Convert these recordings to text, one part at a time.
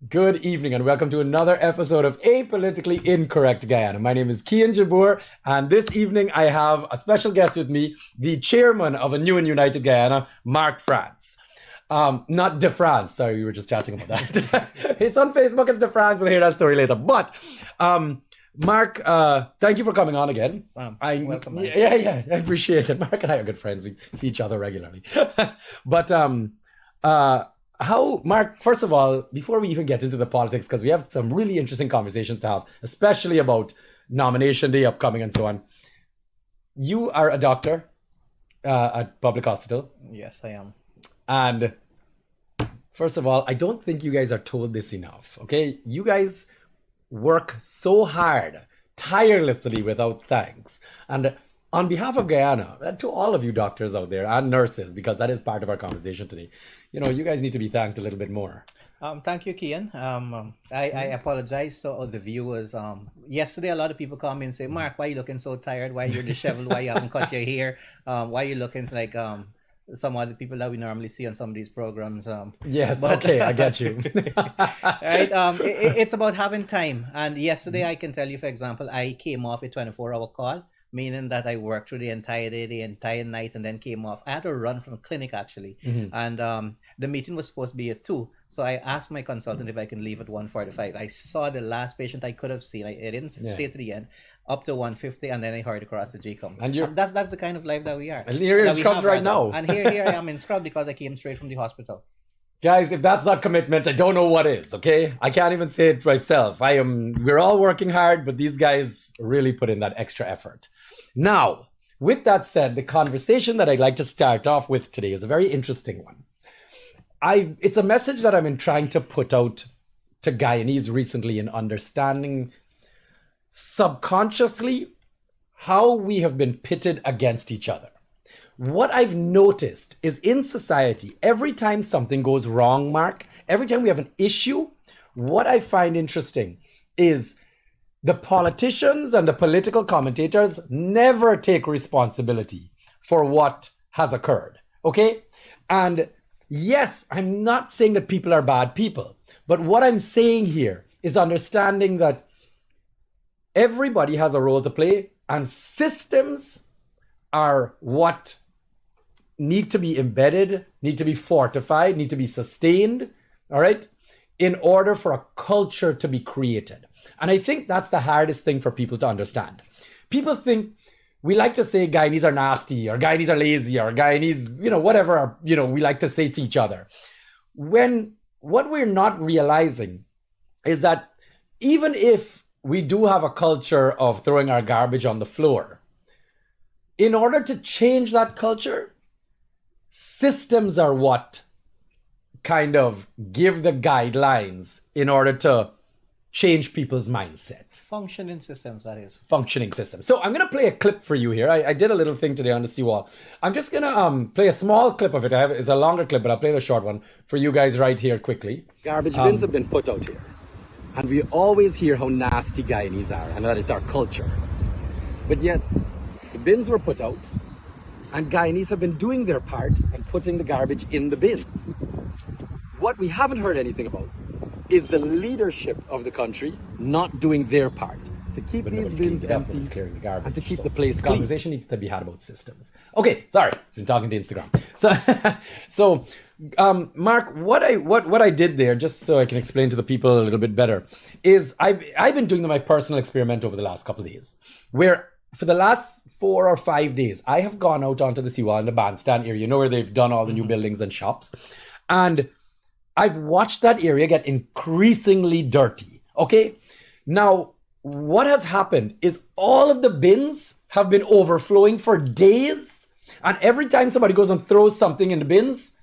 Good evening and welcome to another episode of Apolitically Incorrect Guyana. My name is Kian Jabour and this evening I have a special guest with me, the chairman of a new and united Guyana, Mark France. Not De France, sorry, we were just chatting about that. It's on Facebook, it's De France, we'll hear that story later. But Mark, thank you for coming on again. Welcome. Yeah, I appreciate it. Mark and I are good friends. We see each other regularly. But Mark, first of all, before we even get into the politics, because we have some really interesting conversations to have, especially about nomination day upcoming and so on. You are a doctor at public hospital. Yes, I am. And first of all, I don't think you guys are told this enough, okay? You guys work so hard, tirelessly, without thanks. And on behalf of Guyana, and to all of you doctors out there and nurses, because that is part of our conversation today, you guys need to be thanked a little bit more. Thank you, Kian. I apologize to all the viewers. Yesterday, a lot of people come in and say, Mark, why are you looking so tired? Why you're disheveled? Why you haven't cut your hair? Why are you looking like some other people that we normally see on some of these programs? Yes, okay, I get you. Right? It's about having time. And yesterday, I can tell you, for example, I came off a 24-hour call, meaning that I worked through the entire day, the entire night, and then came off. I had to run from the clinic, actually. And the meeting was supposed to be at 2. So I asked my consultant if I can leave at 1:45. I saw the last patient I could have seen. I didn't stay to the end, up to 1:50, and then I hurried across the G-com. And that's the kind of life that we are. And you're in Scrubs right now. And here I am in Scrub because I came straight from the hospital. Guys, if that's not commitment, I don't know what is, okay? I can't even say it myself. We're all working hard, but these guys really put in that extra effort. Now, with that said, the conversation that I'd like to start off with today is a very interesting one. It's a message that I've been trying to put out to Guyanese recently in understanding subconsciously how we have been pitted against each other. What I've noticed is in society, every time something goes wrong, Mark, every time we have an issue, what I find interesting is the politicians and the political commentators never take responsibility for what has occurred, okay? And yes, I'm not saying that people are bad people, but what I'm saying here is understanding that everybody has a role to play and systems are what need to be embedded, need to be fortified, need to be sustained, all right, in order for a culture to be created. And I think that's the hardest thing for people to understand. People think, we like to say Guyanese are nasty, or Guyanese are lazy, or Guyanese, whatever, we like to say to each other. When what we're not realizing is that even if we do have a culture of throwing our garbage on the floor, in order to change that culture, systems are what kind of give the guidelines in order to change people's mindset. Functioning systems, that is. Functioning systems. So I'm going to play a clip for you here. I did a little thing today on the seawall. I'm just going to play a small clip of it. It's a longer clip, but I'll play the short one for you guys right here quickly. Garbage bins have been put out here. And we always hear how nasty Guyanese are and that it's our culture. But yet, the bins were put out and Guyanese have been doing their part and putting the garbage in the bins. What we haven't heard anything about is the leadership of the country not doing their part to keep these bins empty the garbage, and to keep the place clean. Conversation needs to be had about systems. Okay, sorry, been talking to Instagram. So, Mark, what I did there, just so I can explain to the people a little bit better, is I've been doing my personal experiment over the last couple of days, where for the last 4 or 5 days, I have gone out onto the seawall in the bandstand area, where they've done all the new buildings and shops, and I've watched that area get increasingly dirty, okay? Now, what has happened is all of the bins have been overflowing for days, and every time somebody goes and throws something in the bins,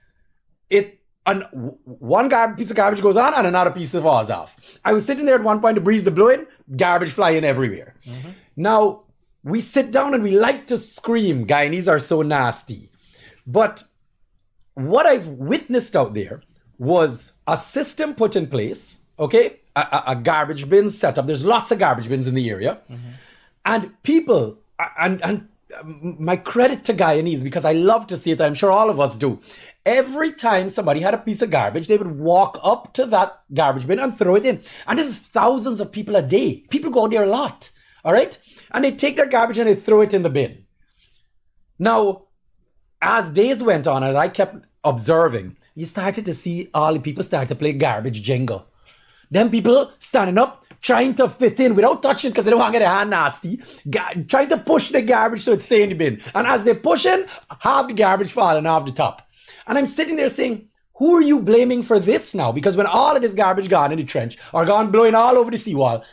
one piece of garbage goes on and another piece falls off. I was sitting there at one point, the breeze is blowing, garbage flying everywhere. Now, we sit down and we like to scream, Guyanese are so nasty. But what I've witnessed out there was a system put in place, okay? A garbage bin set up. There's lots of garbage bins in the area. And people, and my credit to Guyanese, because I love to see it, I'm sure all of us do. Every time somebody had a piece of garbage, they would walk up to that garbage bin and throw it in. And this is thousands of people a day. People go there a lot, all right? And they take their garbage and they throw it in the bin. Now, as days went on, as I kept observing, you started to see all the people start to play garbage jingle. Then people standing up, trying to fit in without touching because they don't want to get their hand nasty, trying to push the garbage so it stay in the bin. And as they push in, half the garbage falling off the top. And I'm sitting there saying, who are you blaming for this now? Because when all of this garbage gone in the trench or gone blowing all over the seawall,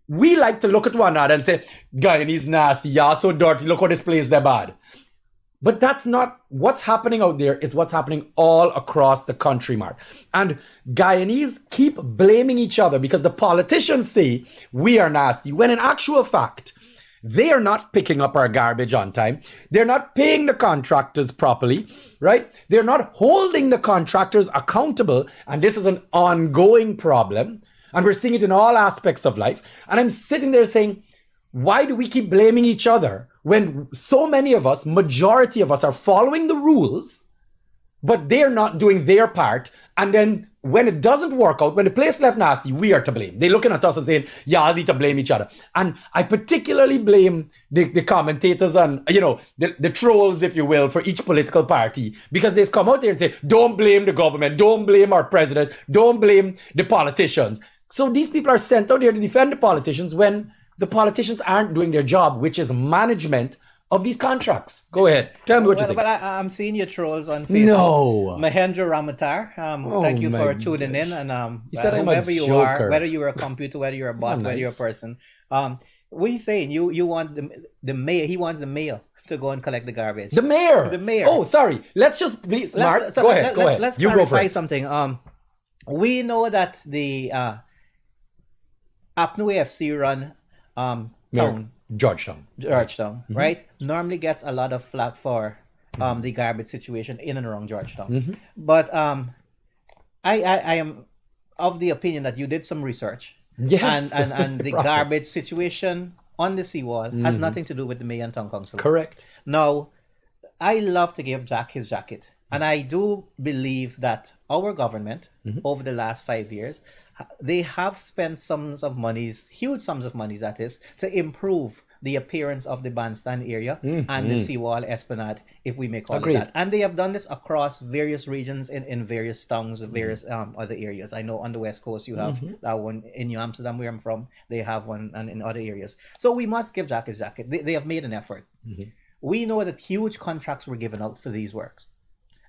we like to look at one another and say, Guyanese nasty, y'all so dirty, look how this place they're bad. But that's not what's happening out there, is what's happening all across the country, Mark. And Guyanese keep blaming each other because the politicians say we are nasty, when in actual fact, they are not picking up our garbage on time. They're not paying the contractors properly, right? They're not holding the contractors accountable. And this is an ongoing problem. And we're seeing it in all aspects of life. And I'm sitting there saying, why do we keep blaming each other when so many of us, majority of us, are following the rules, but they're not doing their part? And then when it doesn't work out, when the place left nasty, we are to blame. They're looking at us and saying, yeah, I need to blame each other. And I particularly blame the commentators and, the trolls, if you will, for each political party, because they come out there and say, don't blame the government, don't blame our president, don't blame the politicians. So these people are sent out there to defend the politicians when the politicians aren't doing their job, which is management of these contracts. Go ahead. Tell me what you think. But I'm seeing your trolls on Facebook. No. Mahendra Ramatar, thank you for tuning in. And whoever you are, whether you're a computer, whether you're a bot, whether you're a person, what are you saying? You want the mayor, he wants the mayor to go and collect the garbage. The mayor. Oh, sorry. Let's just please, Mark, go ahead. Let's clarify something. We know that the Apnu AFC run town, Georgetown, right, normally gets a lot of flack for the garbage situation in and around Georgetown. But I am of the opinion that you did some research. Yes. And the garbage situation on the seawall has nothing to do with the mayor and town council. Correct. Now, I love to give Jack his jacket. And I do believe that our government, over the last 5 years, they have spent sums of monies, huge sums of monies, that is, to improve the appearance of the bandstand area and the seawall esplanade, if we may call it that. And they have done this across various regions in various towns, various other areas. I know on the West Coast you have that one, in New Amsterdam, where I'm from, they have one, and in other areas. So we must give Jack his jacket. They have made an effort. We know that huge contracts were given out for these works.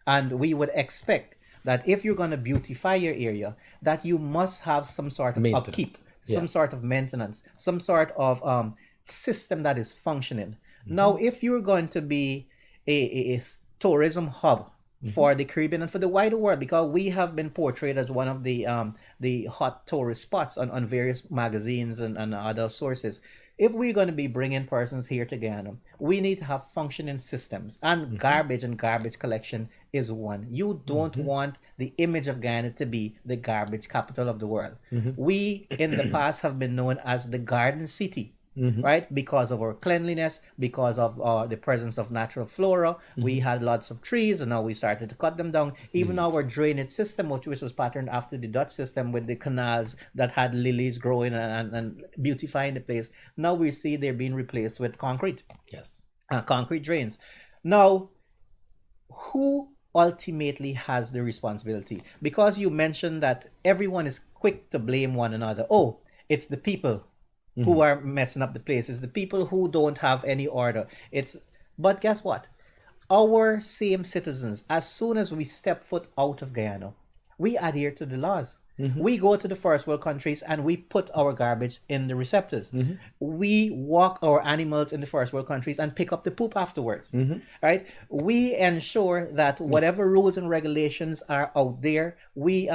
And we would expect that if you're going to beautify your area, that you must have some sort of upkeep, some sort of maintenance, some sort of system that is functioning. Now, if you're going to be a tourism hub for the Caribbean and for the wider world, because we have been portrayed as one of the hot tourist spots on various magazines and other sources. If we're going to be bringing persons here to Guyana, we need to have functioning systems, and garbage and garbage collection is one. You don't want the image of Guyana to be the garbage capital of the world. We, in the past, have been known as the garden city. Right? Because of our cleanliness, because of the presence of natural flora. We had lots of trees, and now we started to cut them down. Even our drainage system, which was patterned after the Dutch system with the canals that had lilies growing and beautifying the place. Now we see they're being replaced with concrete. Yes. Concrete drains. Now, who ultimately has the responsibility? Because you mentioned that everyone is quick to blame one another. Oh, it's the people who are messing up the place. It's the people who don't have any order. But guess what? Our same citizens, as soon as we step foot out of Guyana, we adhere to the laws. We go to the first world countries and we put our garbage in the receptors. We walk our animals in the first world countries and pick up the poop afterwards. Right? We ensure that whatever rules and regulations are out there, we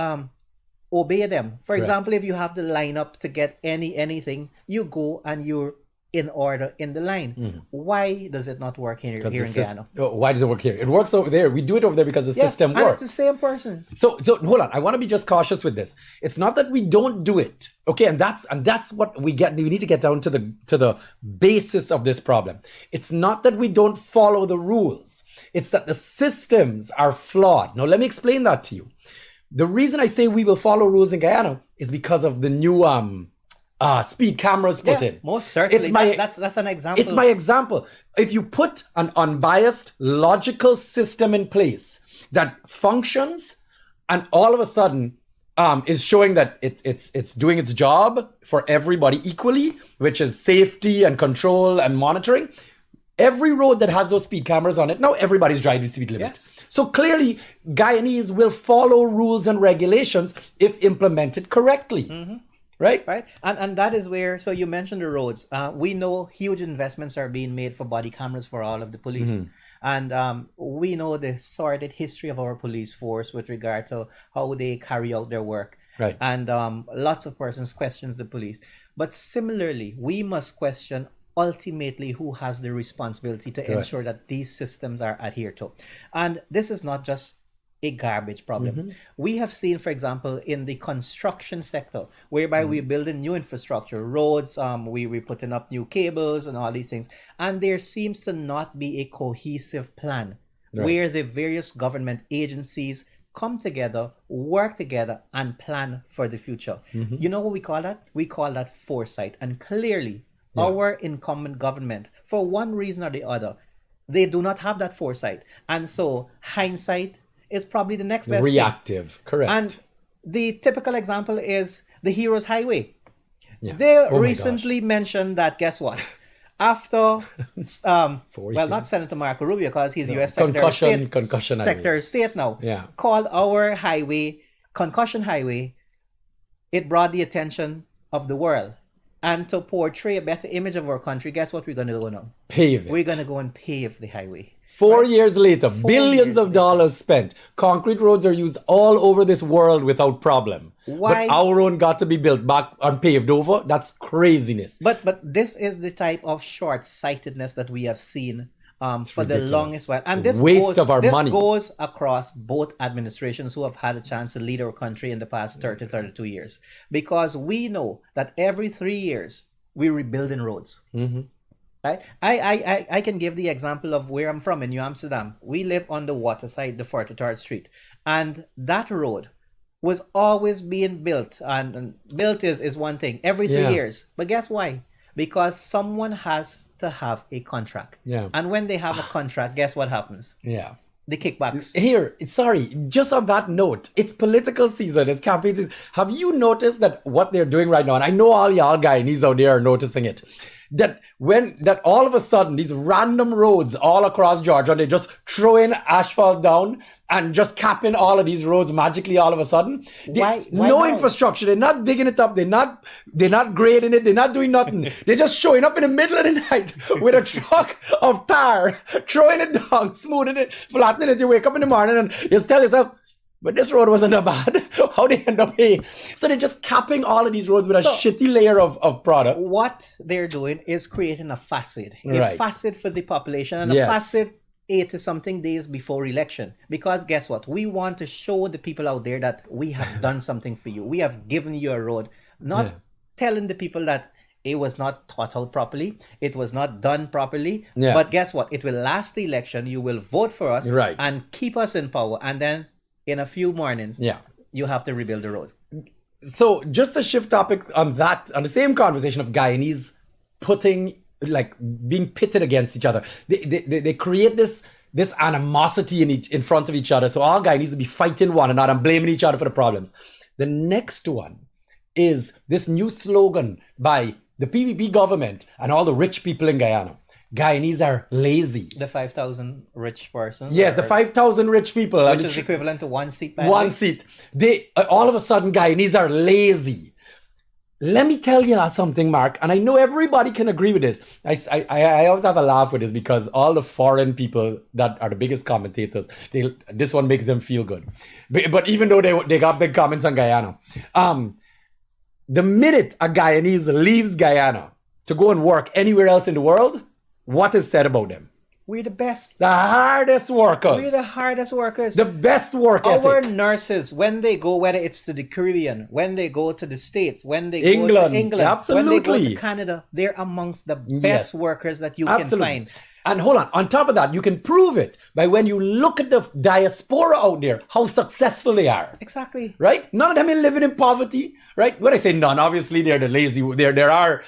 obey them. For example, if you have to line up to get anything, you go and you in order in the line. Why does it not work here in Guyana? Why does it work here? It works over there. We do it over there because the Yes, system and works. it's the same person. So hold on. I want to be just cautious with this. It's not that we don't do it, okay? And that's what we get. We need to get down to the basis of this problem. It's not that we don't follow the rules. It's that the systems are flawed. Now let me explain that to you. The reason I say we will follow rules in Guyana is because of the new speed cameras put in. Most certainly. It's my, that's an example. It's my example. If you put an unbiased, logical system in place that functions, and all of a sudden is showing that it's doing its job for everybody equally, which is safety and control and monitoring. Every road that has those speed cameras on it, now everybody's driving speed limit. Yes. So clearly, Guyanese will follow rules and regulations if implemented correctly. Right? Right. And that is where, so you mentioned the roads. We know huge investments are being made for body cameras for all of the police. And we know the sordid history of our police force with regard to how they carry out their work. Right. And lots of persons questions the police. But similarly, we must question ultimately who has the responsibility to ensure that these systems are adhered to. And this is not just a garbage problem. We have seen, for example, in the construction sector, whereby we're building new infrastructure, roads, we're putting up new cables and all these things. And there seems to not be a cohesive plan where the various government agencies come together, work together, and plan for the future. You know what we call that? We call that foresight. And clearly, our incumbent government, for one reason or the other, they do not have that foresight. And so hindsight is probably the next best reactive thing. Correct. And the typical example is the Heroes Highway. Yeah. They recently mentioned that, guess what? After, not Senator Marco Rubio, because he's U.S. Secretary of State now, called our highway Concussion Highway, it brought the attention of the world. And to portray a better image of our country, guess what we're going to do now? Pave it. We're going to go and pave the highway. 4 years later, billions of dollars spent. Concrete roads are used all over this world without problem. Why? But our own got to be built back and paved over. That's craziness. But this is the type of short-sightedness that we have seen for the longest while. And this goes across both administrations who have had a chance to lead our country in the past 32 years. Because we know that every 3 years, we're rebuilding roads. Right? I can give the example of where I'm from in New Amsterdam. We live on the waterside, the 43rd Street. And that road was always being built. And built is one thing, every 3 years. But guess why? Because someone has to have a contract. And when they have a contract, guess what happens? The kickbacks. Here, sorry, just on that note, it's political season, it's campaign season. Have you noticed that what they're doing right now, and I know all y'all Guyanese out there are noticing it, that all of a sudden these random roads all across Georgia, they just throw in asphalt down and just capping all of these roads magically all of a sudden. Why no now? Infrastructure. They're not digging it up. They're not grading it. They're not doing nothing. They're just showing up in the middle of the night with a truck of tar, throwing it down, smoothing it, flattening it. You wake up in the morning and you tell yourself, but this road wasn't that bad. How they end up here? So they're just capping all of these roads with a shitty layer of product. What they're doing is creating a facet for the population, and a facet 80-something days before election. Because guess what? We want to show the people out there that we have done something for you. We have given you a road. Not telling the people that it was not thought out properly. It was not done properly. But guess what? It will last the election. You will vote for us and keep us in power. And then in a few mornings, you have to rebuild the road. So just to shift topic on the same conversation of Guyanese being pitted against each other. They create this animosity in front of each other. So all Guyanese will be fighting one another and blaming each other for the problems. The next one is this new slogan by the PPP government and all the rich people in Guyana. Guyanese are lazy. The 5,000 rich persons? Yes, the 5,000 rich people. Which is equivalent to one seat. Seat. They all of a sudden, Guyanese are lazy. Let me tell you something, Mark, and I know everybody can agree with this. I always have a laugh with this because all the foreign people that are the biggest commentators, this one makes them feel good. But even though they got big comments on Guyana, the minute a Guyanese leaves Guyana, to go and work anywhere else in the world, what is said about them? We're the best. The hardest workers. We're the hardest workers. The best work Our ethic. nurses, when they go, whether it's to the Caribbean, when they go to the States, when they go England. to England, when they go Absolutely. to Canada, they're amongst the Yes. best workers that you Absolutely. can find. And hold on top of that, you can prove it by when you look at the diaspora out there, how successful they are. Exactly. Right? None of them are living in poverty, right? When I say none, obviously they're the lazy. There are,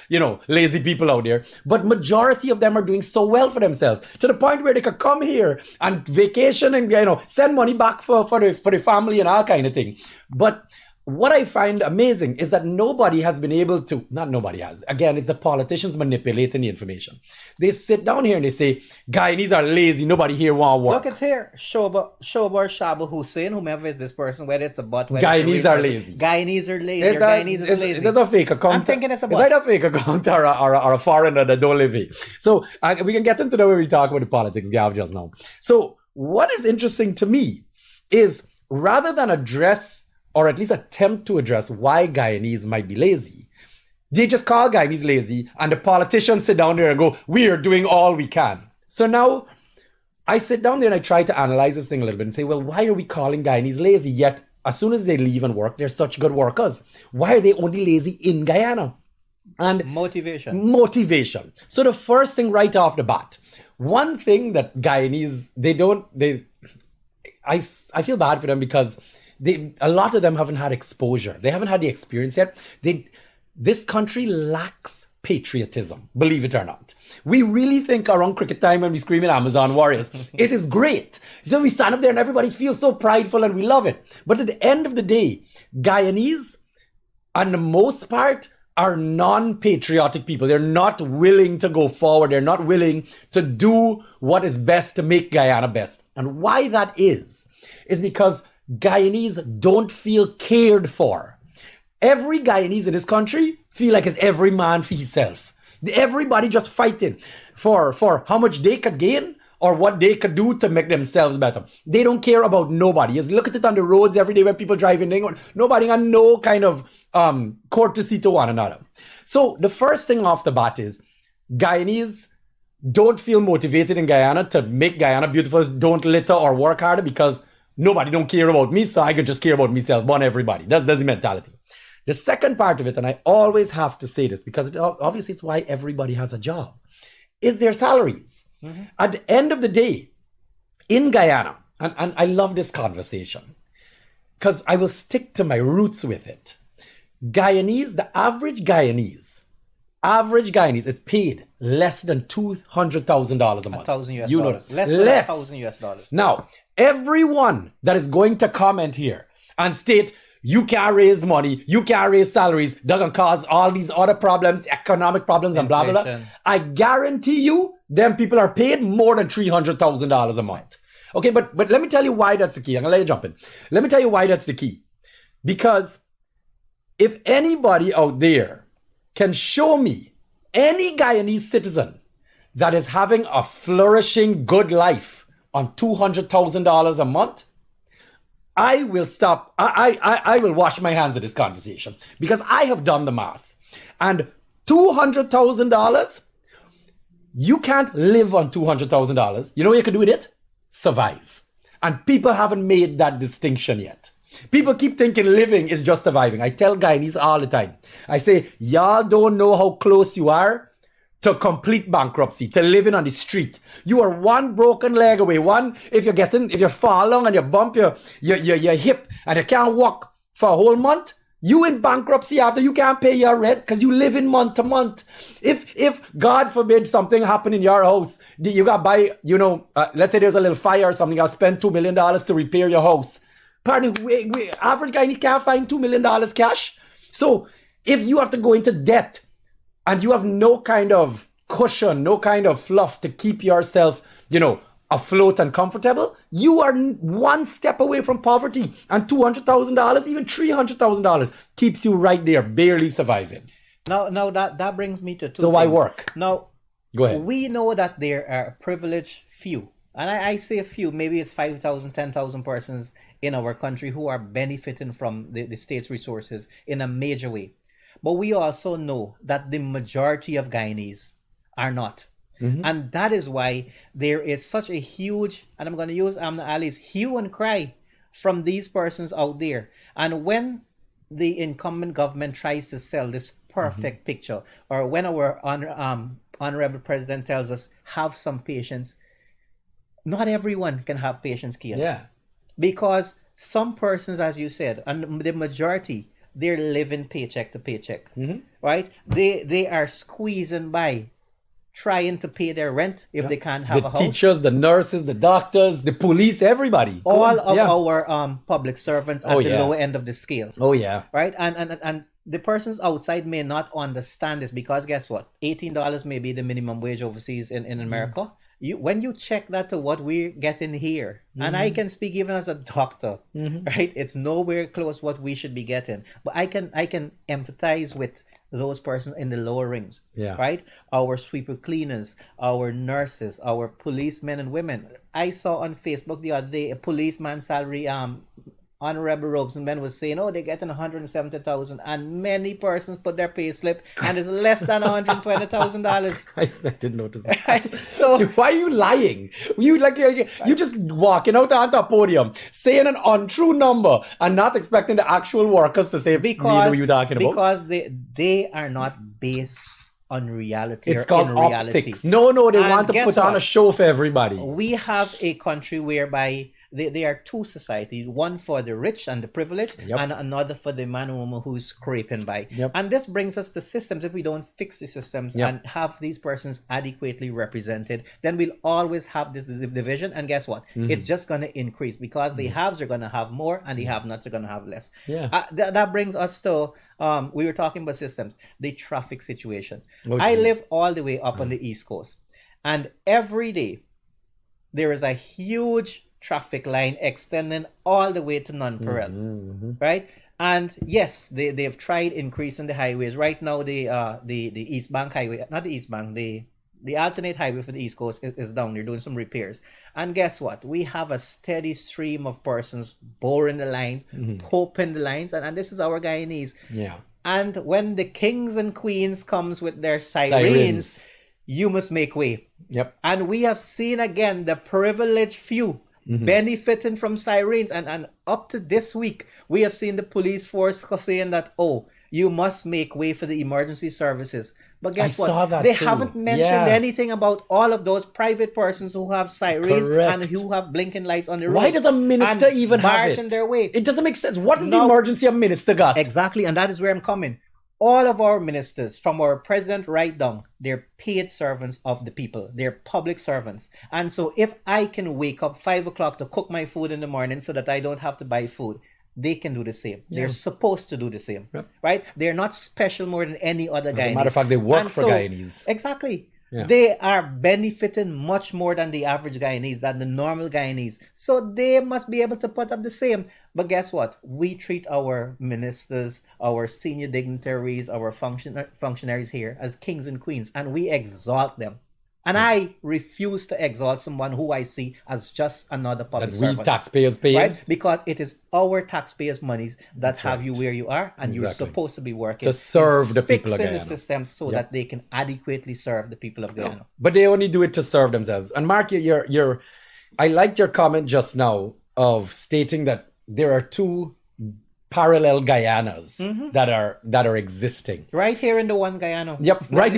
lazy people out there, but majority of them are doing so well for themselves to the point where they could come here and vacation and send money back for the family and all kind of thing. But what I find amazing is that nobody has been able to, not nobody has, again, it's the politicians manipulating the information. They sit down here and they say, Guyanese are lazy, nobody here want to work. Look, it's here. Shobar Shabu Hussein, whomever is this person, whether it's a bot, whether Guyanese it's a are real lazy. person. Guyanese are lazy. Is Or that, Guyanese is lazy. is that a fake account? I'm thinking it's a Is bot. that a fake account or a foreigner that don't live here? So we can get into the way we talk about the politics, Gav, just now. So what is interesting to me is rather than address or at least attempt to address why Guyanese might be lazy, they just call Guyanese lazy and the politicians sit down there and go, we are doing all we can. So now I sit down there and I try to analyze this thing a little bit and say, well, why are we calling Guyanese lazy? Yet as soon as they leave and work, they're such good workers. Why are they only lazy in Guyana? And motivation. So the first thing right off the bat, one thing that Guyanese, I feel bad for them because a lot of them haven't had exposure. They haven't had the experience yet. This country lacks patriotism, believe it or not. We really think around cricket time when we scream at Amazon warriors, it is great. So we stand up there and everybody feels so prideful and we love it. But at the end of the day, Guyanese, on the most part, are non-patriotic people. They're not willing to go forward. They're not willing to do what is best to make Guyana best. And why that is because Guyanese don't feel cared for. Every Guyanese in this country feel like it's every man for himself. Everybody just fighting for how much they could gain or what they could do to make themselves better. They don't care about nobody. Just look at it on the roads every day when people driving. Nobody got no kind of courtesy to one another. So the first thing off the bat is Guyanese don't feel motivated in Guyana to make Guyana beautiful. Don't litter or work harder because nobody don't care about me, so I can just care about myself, want everybody. That's the mentality. The second part of it, and I always have to say this because obviously it's why everybody has a job, is their salaries. Mm-hmm. At the end of the day, in Guyana, and I love this conversation because I will stick to my roots with it. Guyanese, the average Guyanese is paid less than $200,000 a month. $1,000 US. Less than $1,000 US. Now, everyone that is going to comment here and state you can't raise money, you can't raise salaries, that can cause all these other problems, economic problems, and blah, blah, blah. I guarantee you, them people are paid more than $300,000 a month. Okay, but let me tell you why that's the key. I'm gonna let you jump in. Let me tell you why that's the key. Because if anybody out there can show me any Guyanese citizen that is having a flourishing, good life on $200,000 a month, I will stop. I will wash my hands of this conversation because I have done the math. And $200,000, you can't live on $200,000. You know what you can do with it? Survive. And people haven't made that distinction yet. People keep thinking living is just surviving. I tell Guyanese all the time. I say, y'all don't know how close you are to complete bankruptcy, to living on the street. You are one broken leg away. If you fall along and you bump your hip and you can't walk for a whole month, you in bankruptcy after you can't pay your rent because you live in month to month. If God forbid something happen in your house, you got to buy, let's say there's a little fire or something, you got to spend $2 million to repair your house. Pardon, average Guyanese can't find $2 million cash. So if you have to go into debt, and you have no kind of cushion, no kind of fluff to keep yourself, afloat and comfortable, you are one step away from poverty. And $200,000, even $300,000 keeps you right there, barely surviving. Now that brings me to two So things. why work? Now, go ahead. We know that there are privileged few. And I say few, maybe it's 5,000, 10,000 persons in our country who are benefiting from the state's resources in a major way. But we also know that the majority of Guyanese are not. And that is why there is such a huge, and I'm going to use Amna Ali's hue and cry from these persons out there. And when the incumbent government tries to sell this perfect picture, or when our honorable president tells us, have some patience, not everyone can have patience, Kian. Yeah. Because some persons, as you said, and the majority, they're living paycheck to paycheck, right? They are squeezing by, trying to pay their rent if they can't have the a house. teachers, the nurses, the doctors, the police, everybody. All of our public servants at the yeah. lower end of the scale, Oh yeah. right? And the persons outside may not understand this, because guess what? $18 may be the minimum wage overseas in America. When you check that to what we're getting here, and I can speak even as a doctor, right? It's nowhere close what we should be getting. But I can empathize with those persons in the lower rings, right? Our sweeper cleaners, our nurses, our policemen and women. I saw on Facebook the other day a policeman salary, Honorable Robeson was saying, oh, they're getting 170,000, and many persons put their pay slip and it's less than $120,000. I didn't notice that. Right? So why are you lying? You just walking out onto a podium saying an untrue number and not expecting the actual workers to say, we know you're talking about. Because they are not based on reality. It's called optics. No, they want to put on a show for everybody. We have a country whereby they are two societies, one for the rich and the privileged, and another for the man or woman who's scraping by. And this brings us to systems. If we don't fix the systems and have these persons adequately represented, then we'll always have this division. And guess what? It's just going to increase, because the haves are going to have more and the have-nots are going to have less. That brings us to, we were talking about systems, the traffic situation. I live all the way up on the East Coast, and every day there is a huge traffic line extending all the way to Nonpareil, right? And yes, they've tried increasing the highways. Right now, the East Bank Highway, not the East Bank, the alternate highway for the East Coast is down. They're doing some repairs. And guess what? We have a steady stream of persons boring the lines, popping the lines, and this is our Guyanese. Yeah. And when the kings and queens comes with their sirens, you must make way. Yep. And we have seen again the privileged few benefiting from sirens, and up to this week we have seen the police force saying that, oh, you must make way for the emergency services. But guess what? They haven't mentioned anything about all of those private persons who have sirens and who have blinking lights on the road. Why does a minister even have it? Their way? It doesn't make sense. What is the emergency a minister got? Exactly, and that is where I'm coming. All of our ministers, from our president right down, they're paid servants of the people. They're public servants. And so if I can wake up 5 o'clock to cook my food in the morning so that I don't have to buy food, they can do the same. They're supposed to do the same, right? They're not special more than any other Guyanese. As a matter of fact, they work for Guyanese. Exactly. Yeah. They are benefiting much more than the average Guyanese, than the normal Guyanese. So they must be able to put up the same. But guess what? We treat our ministers, our senior dignitaries, our functionaries here as kings and queens, and we exalt them. And I refuse to exalt someone who I see as just another public servant. We taxpayers pay, right? Because it is our taxpayers' monies that have you where you are, and you're supposed to be working to serve the people of Guyana. Fixing the system so that they can adequately serve the people of Guyana. But they only do it to serve themselves. And Mark, I liked your comment just now of stating that there are two parallel Guyanas that are existing right here in the one Guyana. Yep, right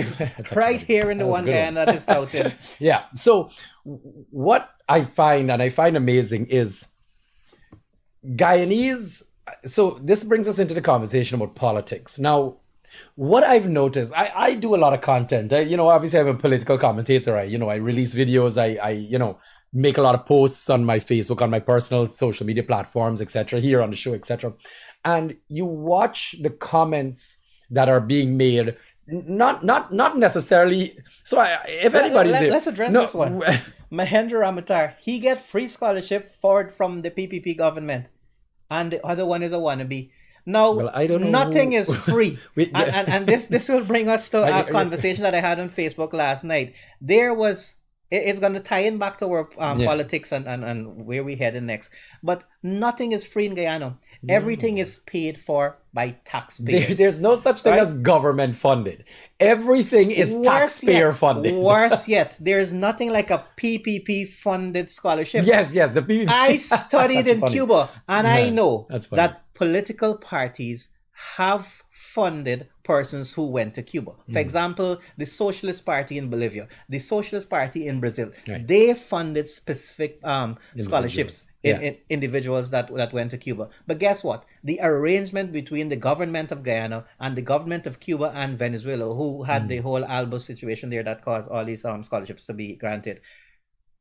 here in the one Guyana that is touted. Yeah. So what I find amazing is Guyanese. So this brings us into the conversation about politics. Now, what I've noticed, I do a lot of content. Obviously I'm a political commentator. I release videos. I make a lot of posts on my Facebook, on my personal social media platforms, etc., here on the show, etc. And you watch the comments that are being made, not necessarily. So let's address this one. Mahendra Ramatar, he get free scholarship from the PPP government, and the other one is a wannabe. Now, I don't know nothing is free. and this will bring us to a conversation that I had on Facebook last night. There was it's going to tie in back to our Yeah. politics and where we're heading next. But nothing is free in Guyana. Everything is paid for by taxpayers. There's no such thing Right? as government funded. Everything is taxpayer funded. Worse yet, there's nothing like a PPP funded scholarship. Yes, the PPP. I studied in Cuba, and I know that's funny. that political parties have funded persons who went to Cuba. For example, the Socialist Party in Bolivia, the Socialist Party in Brazil, Right. they funded specific scholarships Yeah. in individuals that went to Cuba. But guess what? The arrangement between the government of Guyana and the government of Cuba and Venezuela, who had the whole Albo situation there that caused all these scholarships to be granted,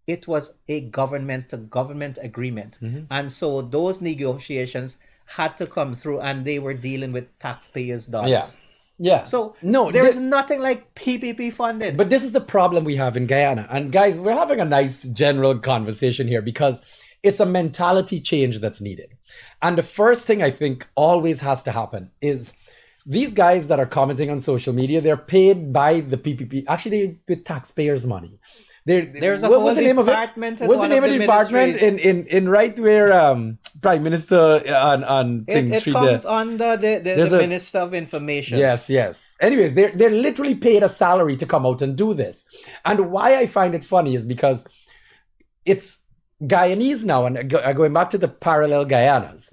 it was a government to government agreement. And so those negotiations had to come through, and they were dealing with taxpayers' dollars. Yeah. So no, there's nothing like PPP funded. But this is the problem we have in Guyana. And guys, we're having a nice general conversation here because it's a mentality change that's needed. And the first thing I think always has to happen is these guys that are commenting on social media, they're paid by the PPP. Actually, they with taxpayers' money. There's a what whole was the name of it? department at What's the one name of of the the department ministries. in right where Prime Minister on King It Street comes there? under the There's a- Minister of Information. Yes. Anyways, they're literally paid a salary to come out and do this. And why I find it funny is because it's Guyanese now, and going back to the parallel Guyanas,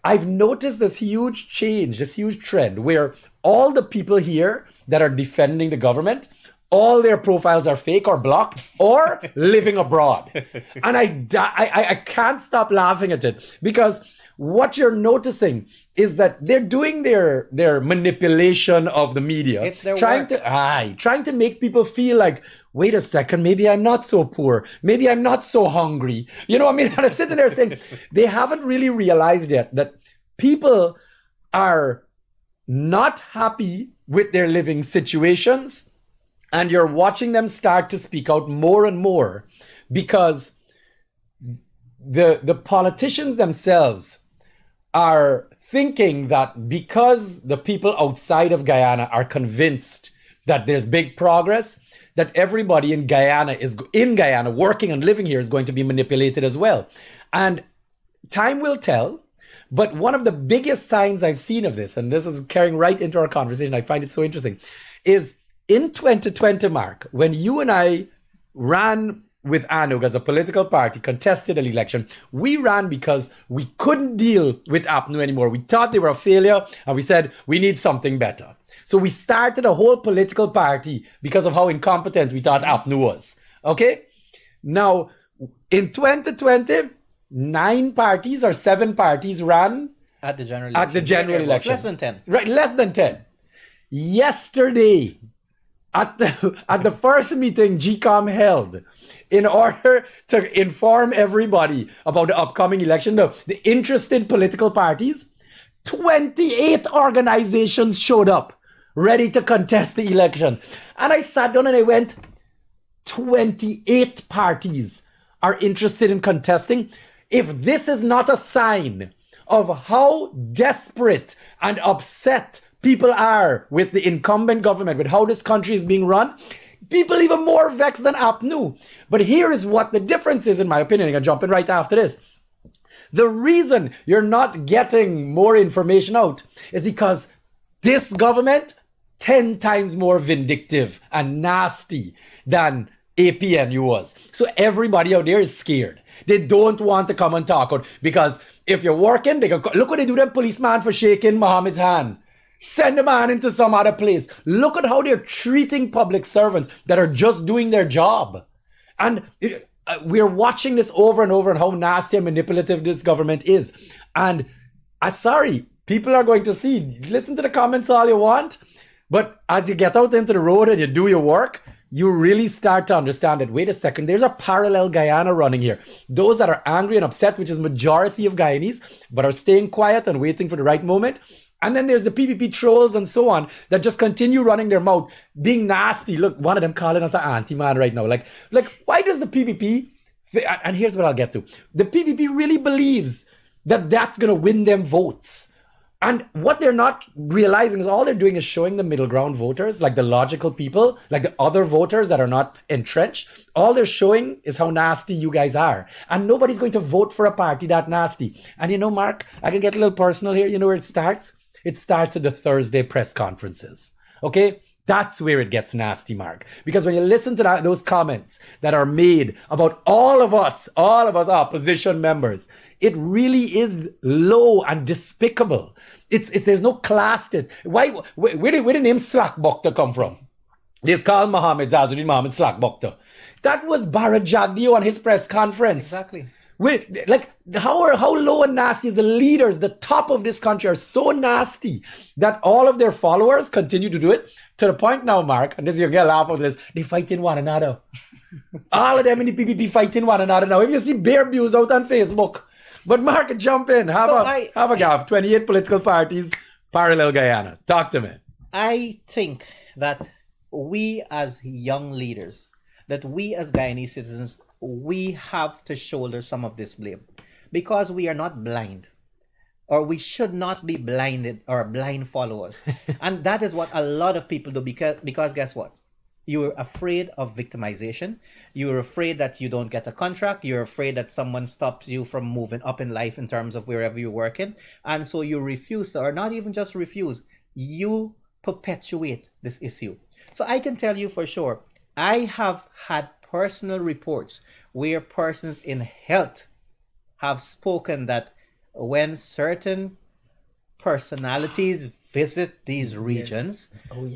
I've noticed this huge change, this huge trend where all the people here that are defending the government, all their profiles are fake or blocked or living abroad. And I can't stop laughing at it because what you're noticing is that they're doing their manipulation of the media. It's their trying work. trying to make people feel like, wait a second, maybe I'm not so poor. Maybe I'm not so hungry. You know what I mean? And I'm sitting there saying, they haven't really realized yet that people are not happy with their living situations. And you're watching them start to speak out more and more because the politicians themselves are thinking that because the people outside of Guyana are convinced that there's big progress, that everybody in Guyana working and living here is going to be manipulated as well. And time will tell. But one of the biggest signs I've seen of this, and this is carrying right into our conversation, I find it so interesting, is in 2020, Mark, when you and I ran with Anug as a political party, contested an election, we ran because we couldn't deal with APNU anymore. We thought they were a failure, and we said, we need something better. So we started a whole political party because of how incompetent we thought APNU was. Okay? Now, in 2020, 9 parties or 7 parties ran At the general election. election. Less than 10. Right, less than 10. Yesterday, at the first meeting GCOM held in order to inform everybody about the upcoming election, the interested political parties, 28 organizations showed up ready to contest the elections. And I sat down and I went, 28 parties are interested in contesting. If this is not a sign of how desperate and upset people are with the incumbent government, with how this country is being run, people even more vexed than APNU. But here is what the difference is, in my opinion. I'm going to jump in right after this. The reason you're not getting more information out is because this government 10 times more vindictive and nasty than APNU was. So everybody out there is scared. They don't want to come and talk out because if you're working, they can look what they do to policeman for shaking Mohammed's hand. Send the man into some other place. Look at how they're treating public servants that are just doing their job. And we're watching this over and over and how nasty and manipulative this government is. And sorry, people are going to see. Listen to the comments all you want. But as you get out into the road and you do your work, you really start to understand that, wait a second, there's a parallel Guyana running here. Those that are angry and upset, which is majority of Guyanese, but are staying quiet and waiting for the right moment. And then there's the PPP trolls and so on that just continue running their mouth, being nasty. Look, one of them calling us an anti-man right now. Like, why does the PPP, and here's what I'll get to. The PPP really believes that that's going to win them votes. And what they're not realizing is all they're doing is showing the middle ground voters, like the logical people, like the other voters that are not entrenched. All they're showing is how nasty you guys are. And nobody's going to vote for a party that nasty. And you know, Mark, I can get a little personal here. You know where it starts? It starts at the Thursday press conferences. Okay? That's where it gets nasty, Mark. Because when you listen to those comments that are made about all of us opposition members, it really is low and despicable. It's there's no class to it. Where did the name Slack Bokta come from? This called Mohammed Zazuddin Mohammed Slack Bokta. That was Bharat Jagdeo on his press conference. Exactly. Like how low and nasty is the leaders, the top of this country are so nasty that all of their followers continue to do it to the point now, Mark, and this you're gonna laugh over this, they fighting one another. All of them in the PPP fighting one another now. If you see bear views out on Facebook. But Mark, jump in. Have a gaff. 28 political parties, parallel Guyana. Talk to me. I think that we as young leaders, that we as Guyanese citizens, we have to shoulder some of this blame because we are not blind, or we should not be blinded or blind followers. And that is what a lot of people do because guess what? You're afraid of victimization. You're afraid that you don't get a contract. You're afraid that someone stops you from moving up in life in terms of wherever you're working. And so you refuse, or not even just refuse, you perpetuate this issue. So I can tell you for sure, I have had personal reports where persons in health have spoken that when certain personalities visit these regions,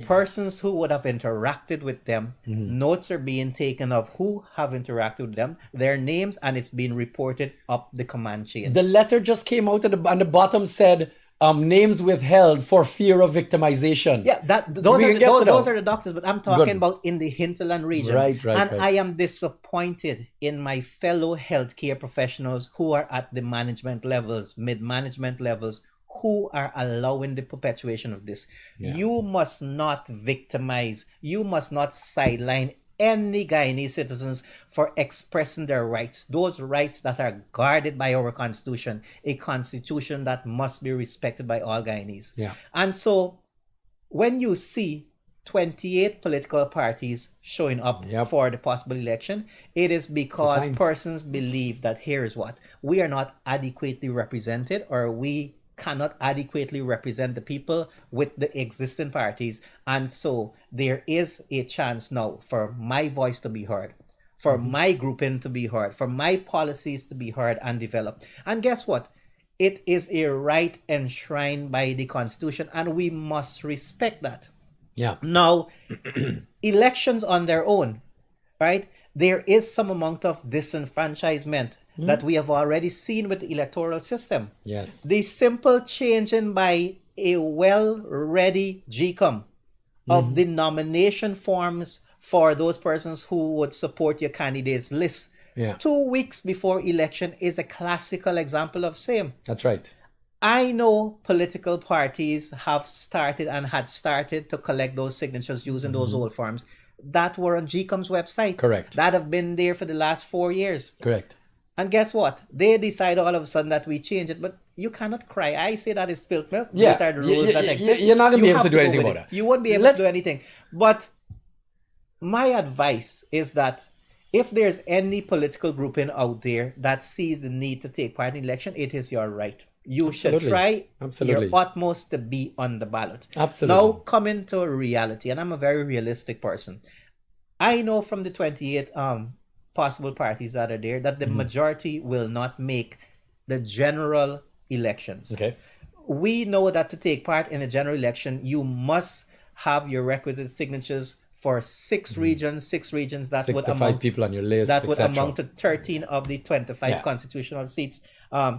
persons who would have interacted with them, notes are being taken of who have interacted with them, their names, and it's being reported up the command chain. The letter just came out and the bottom said, names withheld for fear of victimization. Yeah, those are the doctors, but I'm talking about in the hinterland region. Right. I am disappointed in my fellow healthcare professionals who are at the management levels, mid-management levels, who are allowing the perpetuation of this. Yeah. You must not victimize. You must not sideline any Guyanese citizens for expressing their rights, those rights that are guarded by our constitution, a constitution that must be respected by all Guyanese. Yeah. And so when you see 28 political parties showing up for the possible election, it is because persons believe that here is what, we are not adequately represented, or we cannot adequately represent the people with the existing parties. And so there is a chance now for my voice to be heard, for my grouping to be heard, for my policies to be heard and developed. And guess what? It is a right enshrined by the Constitution, and we must respect that. Yeah. Now, elections on their own, right? There is some amount of disenfranchisement that we have already seen with the electoral system. Yes. The simple changing by a well-ready GCOM of the nomination forms for those persons who would support your candidate's list 2 weeks before election is a classical example of same. That's right. I know political parties have started and had started to collect those signatures using those old forms that were on GCOM's website. Correct. That have been there for the last 4 years. Correct. And guess what? They decide all of a sudden that we change it, but you cannot cry. I say that is spilt milk. Yeah. These are the rules that exist. You're not going to be able to do anything about that. You won't be able to do anything. But my advice is that if there's any political grouping out there that sees the need to take part in election, it is your right. You should try your utmost to be on the ballot. Absolutely. Now, coming to reality, and I'm a very realistic person. I know from the 28 possible parties that are there that the majority will not make the general elections. Okay. We know that to take part in a general election, you must have your requisite signatures for six regions that would amount people on your list, that would amount to 13 of the 25 constitutional seats,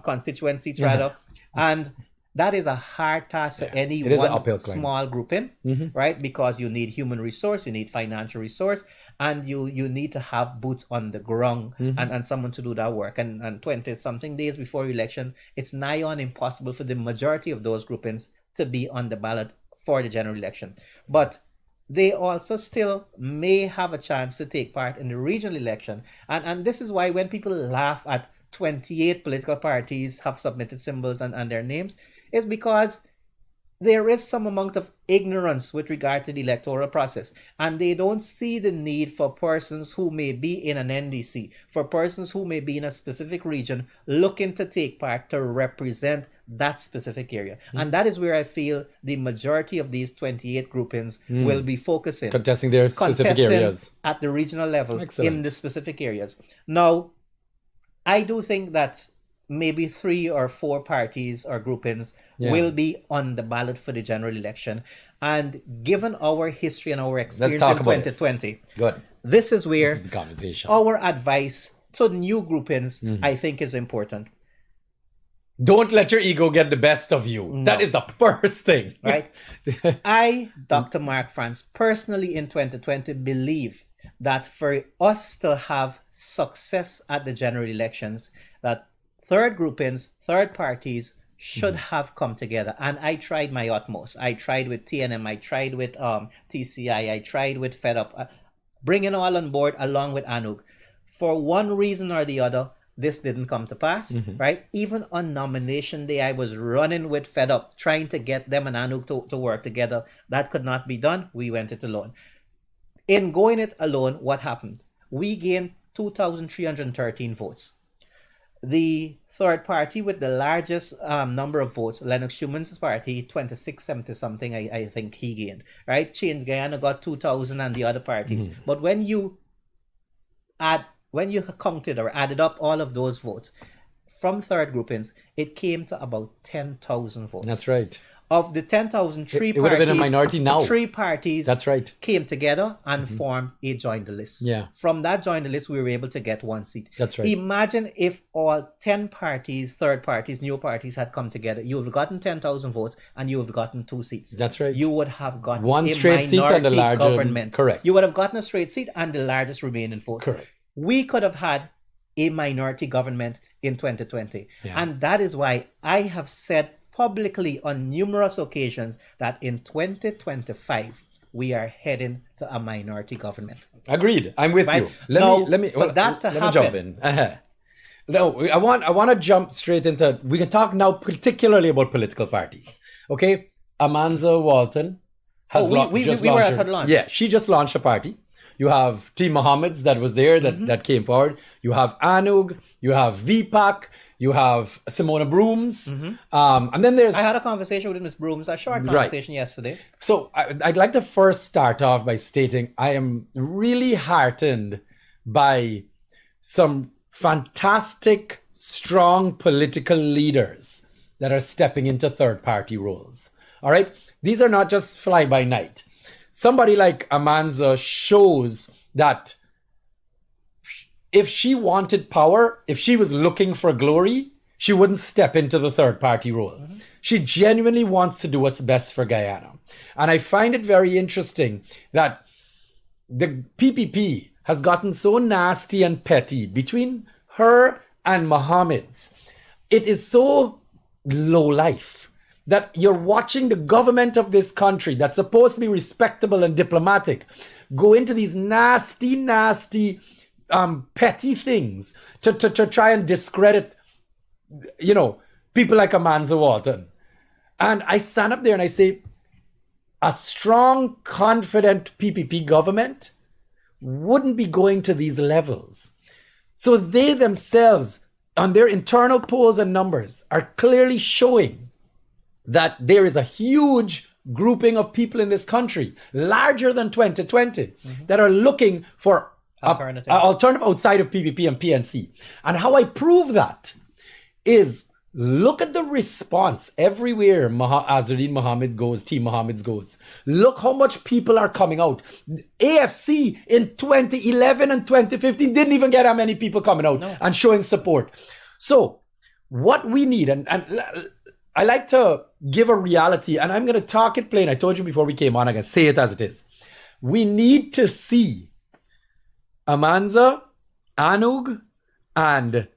constituent seats rather, and that is a hard task for any one small grouping, right? Because you need human resource, you need financial resource, and you need to have boots on the ground and someone to do that work. And 20 something days before election, it's nigh on impossible for the majority of those groupings to be on the ballot for the general election. But they also still may have a chance to take part in the regional election. And this is why when people laugh at 28 political parties have submitted symbols and their names, is because there is some amount of ignorance with regard to the electoral process, and they don't see the need for persons who may be in an NDC, for persons who may be in a specific region looking to take part to represent that specific area. And that is where I feel the majority of these 28 groupings will be focusing. Contesting their specific areas. At the regional level. Excellent. In the specific areas. Now, I do think that maybe 3 or 4 parties or groupings will be on the ballot for the general election. And given our history and our experience in 2020, Good. this is where This is the conversation. our advice to new groupings, I think, is important. Don't let your ego get the best of you. No. That is the first thing. Right? I, Dr. Mark France, personally in 2020 believe that for us to have success at the general elections, that third groupings, third parties should have come together. And I tried my utmost. I tried with TNM, I tried with TCI, I tried with Fed Up, bringing all on board along with ANUG. For one reason or the other, this didn't come to pass, right? Even on nomination day, I was running with Fed Up, trying to get them and ANUG to work together. That could not be done. We went it alone. In going it alone, what happened? We gained 2,313 votes. The third party with the largest number of votes, Lennox Schuman's party, 2670 something, I think he gained, right? Change Guyana got 2,000 and the other parties. But when you counted or added up all of those votes from third groupings, it came to about 10,000 votes. That's right. Of the 10,000, It would have been a minority now. 3 parties That's right. came together and formed a joint list. Yeah. From that joint list, we were able to get 1 seat. That's right. Imagine if all 10 parties, third parties, new parties had come together. You would have gotten 10,000 votes and you would have gotten 2 seats. That's right. You would have gotten One a straight seat and a minority larger government. Correct. You would have gotten a straight seat and the largest remaining vote. Correct. We could have had a minority government in 2020. Yeah. And that is why I have said publicly on numerous occasions that in 2025, we are heading to a minority government. Agreed. I'm with Right. you. Now, Let me for that to let me jump happen- in. No, I want to jump straight into. We can talk now particularly about political parties. Okay, Amanza Walton has we just were launched at her launch. Yeah, she just launched a party. You have T. Mohammed's that was there that came forward. You have Anug. You have VPAC. You have Simona Brooms. And then there's. I had a conversation with Ms. Brooms, a short conversation yesterday. So I'd like to first start off by stating I am really heartened by some fantastic, strong political leaders that are stepping into third-party roles. All right? These are not just fly-by-night. Somebody like Amanza shows that if she wanted power, if she was looking for glory, she wouldn't step into the third-party role. She genuinely wants to do what's best for Guyana. And I find it very interesting that the PPP has gotten so nasty and petty between her and Mohammed's. It is so low life that you're watching the government of this country that's supposed to be respectable and diplomatic go into these nasty, petty things to try and discredit, people like Amanza Walton. And I stand up there and I say, a strong, confident PPP government wouldn't be going to these levels. So they themselves, on their internal polls and numbers, are clearly showing that there is a huge grouping of people in this country, larger than 2020, that are looking for Alternative. alternative outside of PPP and PNC. And how I prove that is look at the response everywhere Azzuddin Mohammed goes, T. Mohammed's goes. Look how much people are coming out. AFC in 2011 and 2015 didn't even get that many people coming out and showing support. So what we need, and I like to give a reality, and I'm going to talk it plain. I told you before we came on, I can say it as it is. We need to see Amanza, Anug, and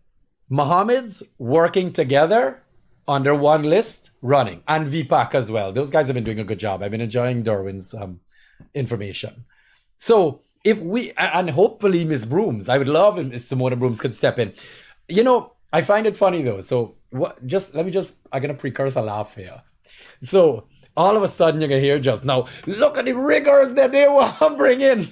Mohammed's working together under one list running, and VPAC as well. Those guys have been doing a good job. I've been enjoying Darwin's information. So if we, and hopefully Ms. Brooms, I would love if Ms. Simona Brooms could step in. I find it funny though. So I'm going to precurse a laugh here. So all of a sudden you're gonna hear just now, look at the rigors that they want to bring in.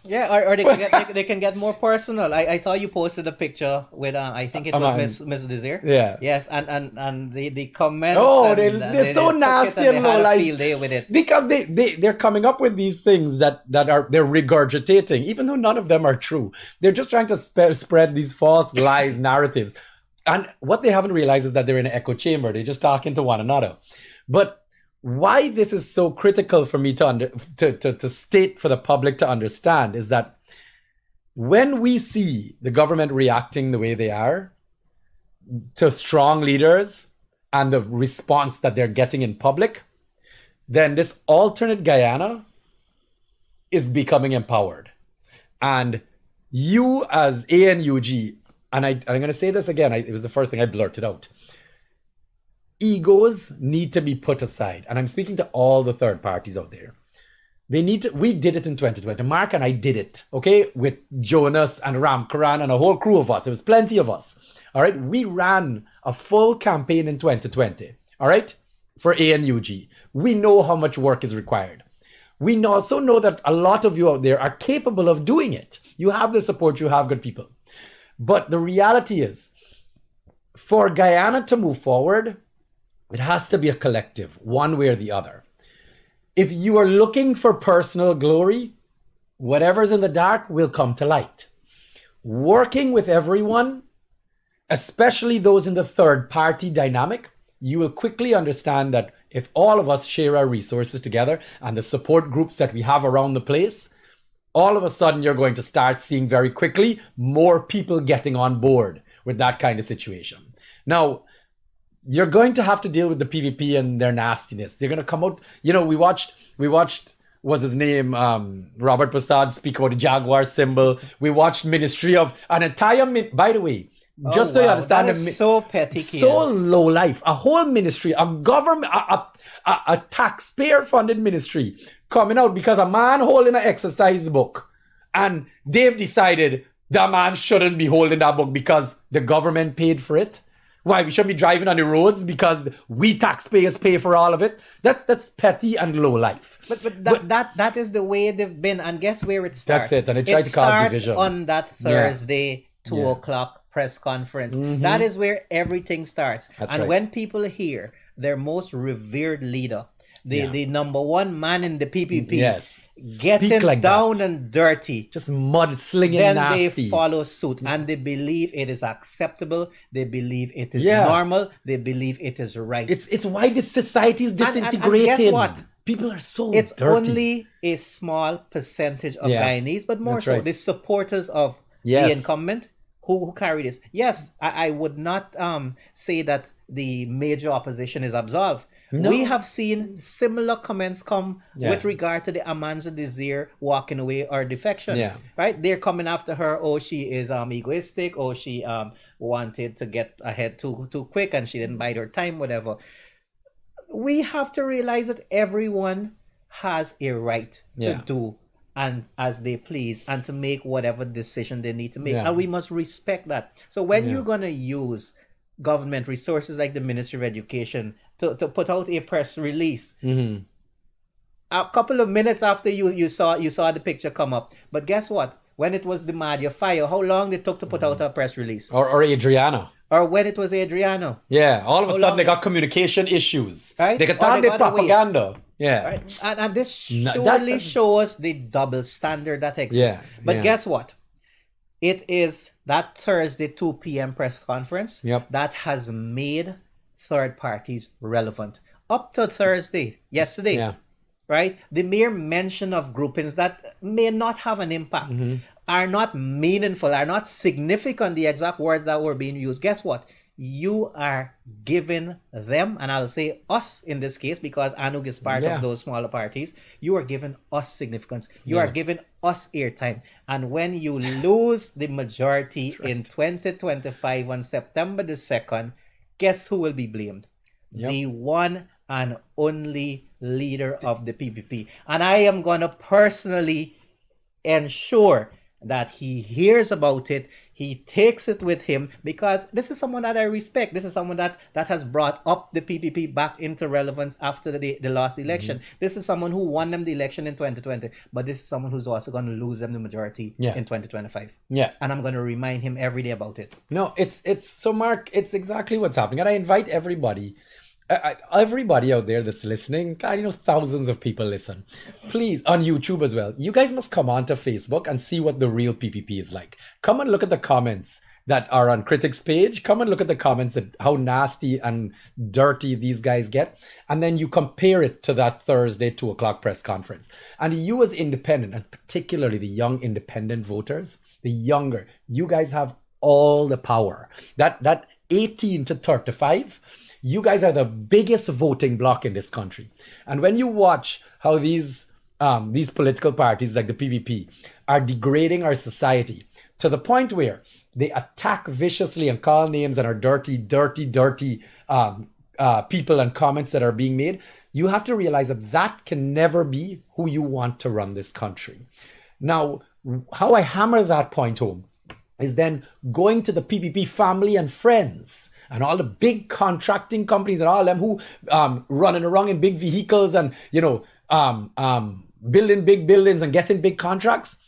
Yeah, or they can get more personal. I saw you posted a picture with I think it was Miss Desir. Yeah. Yes, and the comments. Oh, and, they're so took it nasty and and they low had a life. field day with it. Because they're coming up with these things that they're regurgitating, even though none of them are true. They're just trying to spread these false lies narratives. And what they haven't realized is that they're in an echo chamber. They're just talking to one another. But why this is so critical for me to state for the public to understand is that when we see the government reacting the way they are to strong leaders and the response that they're getting in public, then this alternate Guyana is becoming empowered. And you as ANUG, and I'm going to say this again, it was the first thing I blurted out. Egos need to be put aside. And I'm speaking to all the third parties out there. We did it in 2020. Mark and I did it, okay? With Jonas and Ram Karan and a whole crew of us. There was plenty of us. All right? We ran a full campaign in 2020, all right? For ANUG. We know how much work is required. We also know that a lot of you out there are capable of doing it. You have the support, you have good people. But the reality is, for Guyana to move forward, it has to be a collective, one way or the other. If you are looking for personal glory, whatever's in the dark will come to light. Working with everyone, especially those in the third party dynamic, you will quickly understand that if all of us share our resources together and the support groups that we have around the place, all of a sudden you're going to start seeing very quickly more people getting on board with that kind of situation. Now, you're going to have to deal with the PPP and their nastiness. They're going to come out. You know, we watched, what's his name? Robert Prasad speak about the Jaguar symbol. We watched Ministry of an entire, by the way, just so you understand. That is so petty. So low life. A whole ministry, a government, a taxpayer funded ministry coming out because a man holding an exercise book. And they've decided that man shouldn't be holding that book because the government paid for it. Why? We shouldn't be driving on the roads because we taxpayers pay for all of it. That's petty and low life. But that is the way they've been. And guess where it starts? That's it. And they try to cause division. It starts on that Thursday, 2 o'clock press conference. Mm-hmm. That is where everything starts. That's right. When people hear their most revered leader, the number one man in the PPP, getting like down and dirty, just mud slinging, then nasty, they follow suit and they believe it is acceptable. They believe it is normal. They believe it is right. It's why the society is disintegrating. And guess what? People are so it's dirty. Only a small percentage of Guyanese, but more so the supporters of the incumbent who carry this. Yes, I would not say that the major opposition is absolved. No. We have seen similar comments come with regard to the Amanza Desir walking away or defection. Yeah. Right? They're coming after her. Oh, she is egoistic. Oh, she wanted to get ahead too quick and she didn't bide her time, whatever. We have to realize that everyone has a right to do and as they please and to make whatever decision they need to make. And we must respect that. So when you're going to use government resources like the Ministry of Education to put out a press release, a couple of minutes after you saw the picture come up, but guess what? When it was the Madhya fire, how long it took to put out a press release? Or Adriana. Or when it was Adriano. Yeah, all of a sudden they got communication issues. Right? They got targeted propaganda. Away. Yeah. Right? And this surely shows the double standard that exists. But guess what? It is that Thursday 2 p.m. press conference that has made third parties relevant. Up to Thursday, yesterday, right? The mere mention of groupings that may not have an impact, are not meaningful, are not significant, the exact words that were being used. Guess what? You are giving them, and I'll say us in this case, because Anug is part of those smaller parties, you are giving us significance. You are giving us airtime. And when you lose the majority in 2025 on September the 2nd, guess who will be blamed? The one and only leader of the PPP. And I am going to personally ensure that he hears about it, He takes it with him because this is someone that I respect. This is someone that has brought up the PPP back into relevance after the last election. This is someone who won them the election in 2020, but this is someone who's also going to lose them the majority in 2025. Yeah. And I'm going to remind him every day about it. No, it's so Mark, it's exactly what's happening. And I invite everybody, everybody out there that's listening, God, thousands of people listen. Please, on YouTube as well, you guys must come on to Facebook and see what the real PPP is like. Come and look at the comments that are on Critics page. Come and look at the comments that how nasty and dirty these guys get. And then you compare it to that Thursday 2:00 press conference. And you as independent, and particularly the young independent voters, the younger, you guys have all the power. That 18 to 35, you guys are the biggest voting bloc in this country. And when you watch how these political parties like the PPP are degrading our society to the point where they attack viciously and call names and are dirty people and comments that are being made, you have to realize that can never be who you want to run this country. Now, how I hammer that point home is then going to the PPP family and friends and all the big contracting companies and all them who running around in big vehicles and building big buildings and getting big contracts.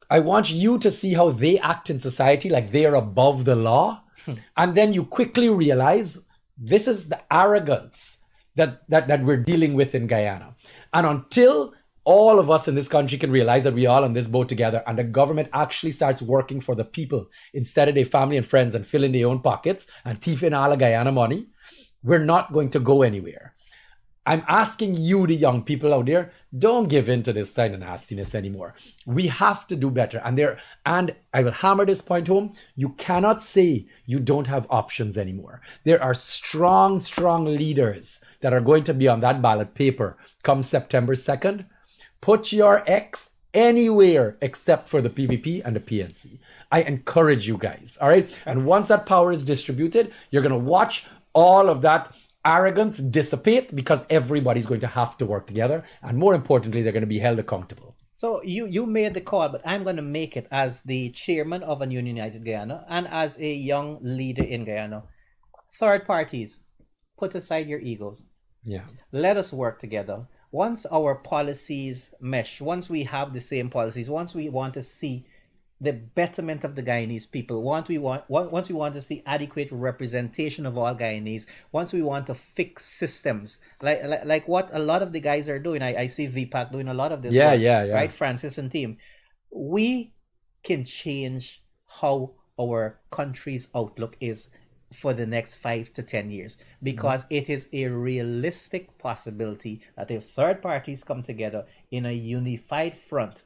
I want you to see how they act in society like they are above the law. And then you quickly realize this is the arrogance that we're dealing with in Guyana. And until all of us in this country can realize that we all on this boat together and the government actually starts working for the people instead of their family and friends and filling their own pockets and thieving all the Guyana money, we're not going to go anywhere. I'm asking you, the young people out there, don't give in to this kind of nastiness anymore. We have to do better. And I will hammer this point home. You cannot say you don't have options anymore. There are strong leaders that are going to be on that ballot paper come September 2nd. Put your X anywhere except for the PPP and the PNC. I encourage you guys, all right? And once that power is distributed, you're going to watch all of that arrogance dissipate because everybody's going to have to work together. And more importantly, they're going to be held accountable. So you made the call, but I'm going to make it as the chairman of a New United Guyana and as a young leader in Guyana. Third parties, put aside your egos. Yeah. Let us work together. Once our policies mesh, once we have the same policies, once we want to see the betterment of the Guyanese people, once we want to see adequate representation of all Guyanese, once we want to fix systems, like what a lot of the guys are doing. I see VPAC doing a lot of this work, right? Francis and team. We can change how our country's outlook is for the next 5 to 10 years because it is a realistic possibility that if third parties come together in a unified front,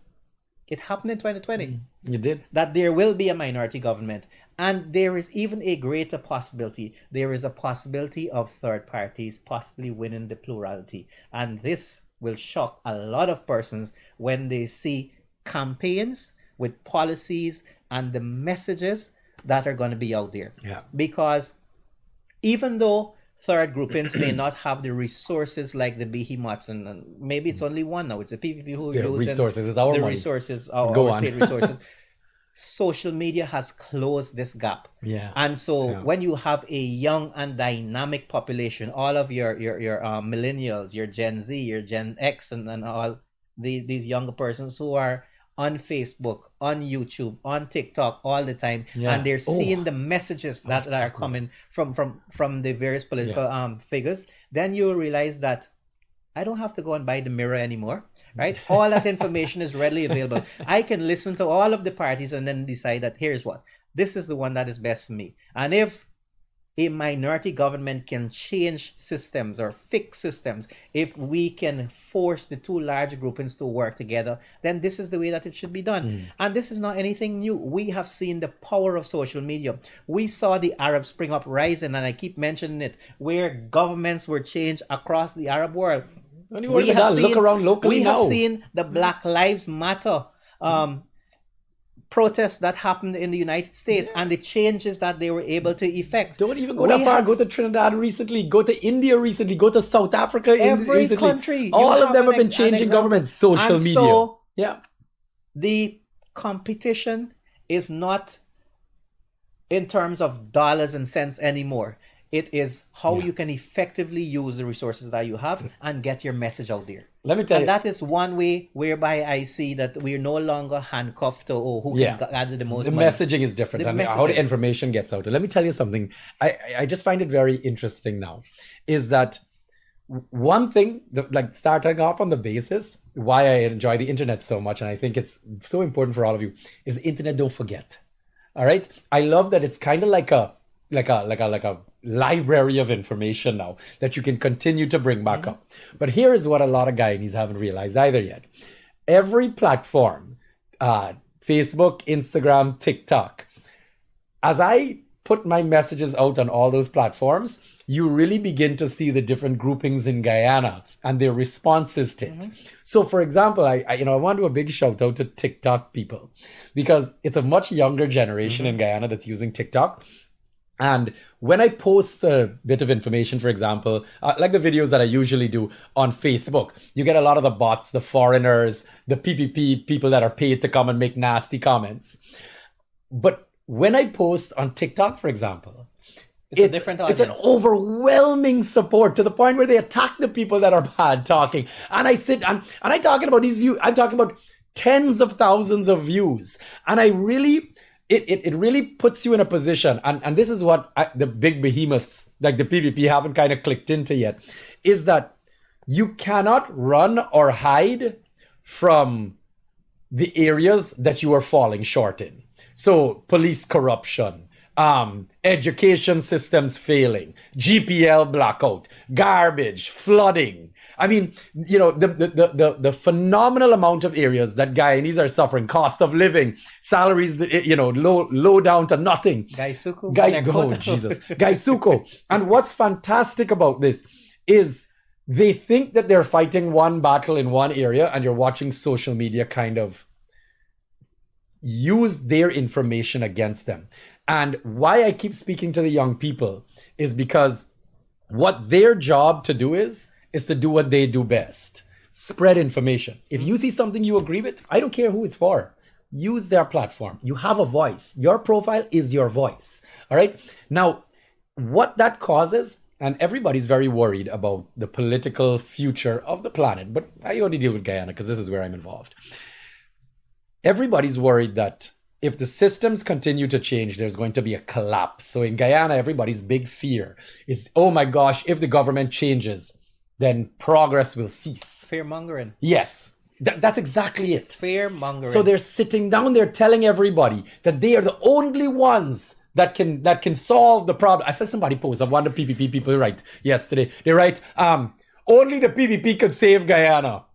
it happened in 2020. You did. That there will be a minority government. And there is even a greater possibility. There is a possibility of third parties possibly winning the plurality. And this will shock a lot of persons when they see campaigns with policies and the messages that are going to be out there. Yeah. Because even though third groupings may not have the resources like the behemoths, and maybe it's only one now. It's the PPP who the lose resources is our the money. resources, our state resources. Social media has closed this gap. Yeah. And so when you have a young and dynamic population, all of your millennials, your Gen Z, your Gen X, and all these younger persons who are on Facebook, on YouTube, on TikTok all the time, and they're seeing the messages that are coming from the various political figures, then you realize that I don't have to go and buy the Mirror anymore, right? All that information is readily available. I can listen to all of the parties and then decide that here's what, this is the one that is best for me. And if a minority government can change systems or fix systems, if we can force the two large groupings to work together, then this is the way that it should be done. And this is not anything new. We have seen the power of social media. We saw the Arab Spring uprising, and I keep mentioning it, where governments were changed across the Arab world. We have seen the Black Lives Matter protests that happened in the United States and the changes that they were able to effect. Don't even go that far. Go to Trinidad recently. Go to India recently. Go to South Africa every recently. Country. All of them have been changing governments. Social media. So the competition is not in terms of dollars and cents anymore. It is how Yeah. you can effectively use the resources that you have and get your message out there. Let me tell And you. that is one way whereby I see that we're no longer handcuffed to who Yeah. can gather the most The money. messaging is different, The and how the messaging. information gets out. Let me tell you something. I just find it very interesting now, is that one thing, like starting off on the basis why I enjoy the internet so much, and I think it's so important for all of you, is the internet don't forget. All right. I love that it's kind of like a library of information now that you can continue to bring back up. But here is what a lot of Guyanese haven't realized either yet. Every platform, Facebook, Instagram, TikTok, as I put my messages out on all those platforms, you really begin to see the different groupings in Guyana and their responses to it. So, for example, I want to do a big shout out to TikTok people, because it's a much younger generation in Guyana that's using TikTok. And when I post a bit of information, for example, like the videos that I usually do on Facebook, you get a lot of the bots, the foreigners, the PPP people that are paid to come and make nasty comments. But when I post on TikTok, for example, It's a different it's an audience. overwhelming support to the point where they attack the people that are bad talking. And I sit and I'm talking about these views. I'm talking about tens of thousands of views. And I really, it really puts you in a position. And this is what the big behemoths like the PPP haven't kind of clicked into yet, is that you cannot run or hide from the areas that you are falling short in. So police corruption, education systems failing, GPL blackout, garbage, flooding. I mean, the phenomenal amount of areas that Guyanese are suffering, cost of living, salaries, low down to nothing. Gaisuku, Oh, Jesus. Gaisuko. And what's fantastic about this is they think that they're fighting one battle in one area, and you're watching social media kind of use their information against them. And why I keep speaking to the young people is because what their job to do is to do what they do best. Spread information. If you see something you agree with, I don't care who it's for. Use their platform. You have a voice. Your profile is your voice. All right. Now, what that causes, and everybody's very worried about the political future of the planet, but I only deal with Guyana because this is where I'm involved. Everybody's worried that if the systems continue to change, there's going to be a collapse. So in Guyana, everybody's big fear is, oh my gosh, if the government changes, then progress will cease. Fear mongering. Yes, that's exactly it. Fear mongering. So they're sitting down there telling everybody that they are the only ones that can solve the problem. I saw somebody post, one of the PPP people write yesterday. They write, only the PPP could save Guyana.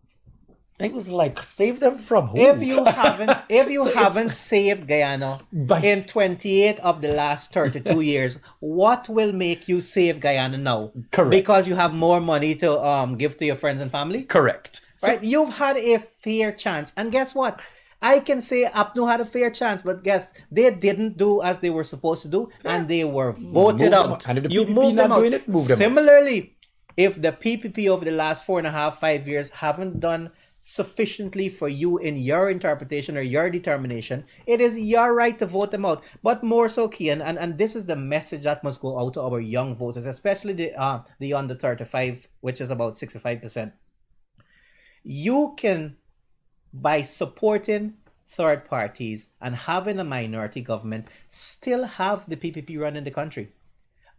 I was like, save them from who? If you haven't saved Guyana in 28 of the last 32 years, what will make you save Guyana now? Correct. Because you have more money to give to your friends and family? Correct. Right? You've had a fair chance. And guess what? I can say APNU had a fair chance, but guess they didn't do as they were supposed to do, and they were voted out. And if the You PPP moved not them out. doing it, move them out. Similarly, if the PPP over the last 4.5, 5 years haven't done sufficiently for you in your interpretation or your determination, it is your right to vote them out. But more so, Kian, and this is the message that must go out to our young voters, especially the under 35, which is about 65%. You can, by supporting third parties and having a minority government, still have the PPP running the country.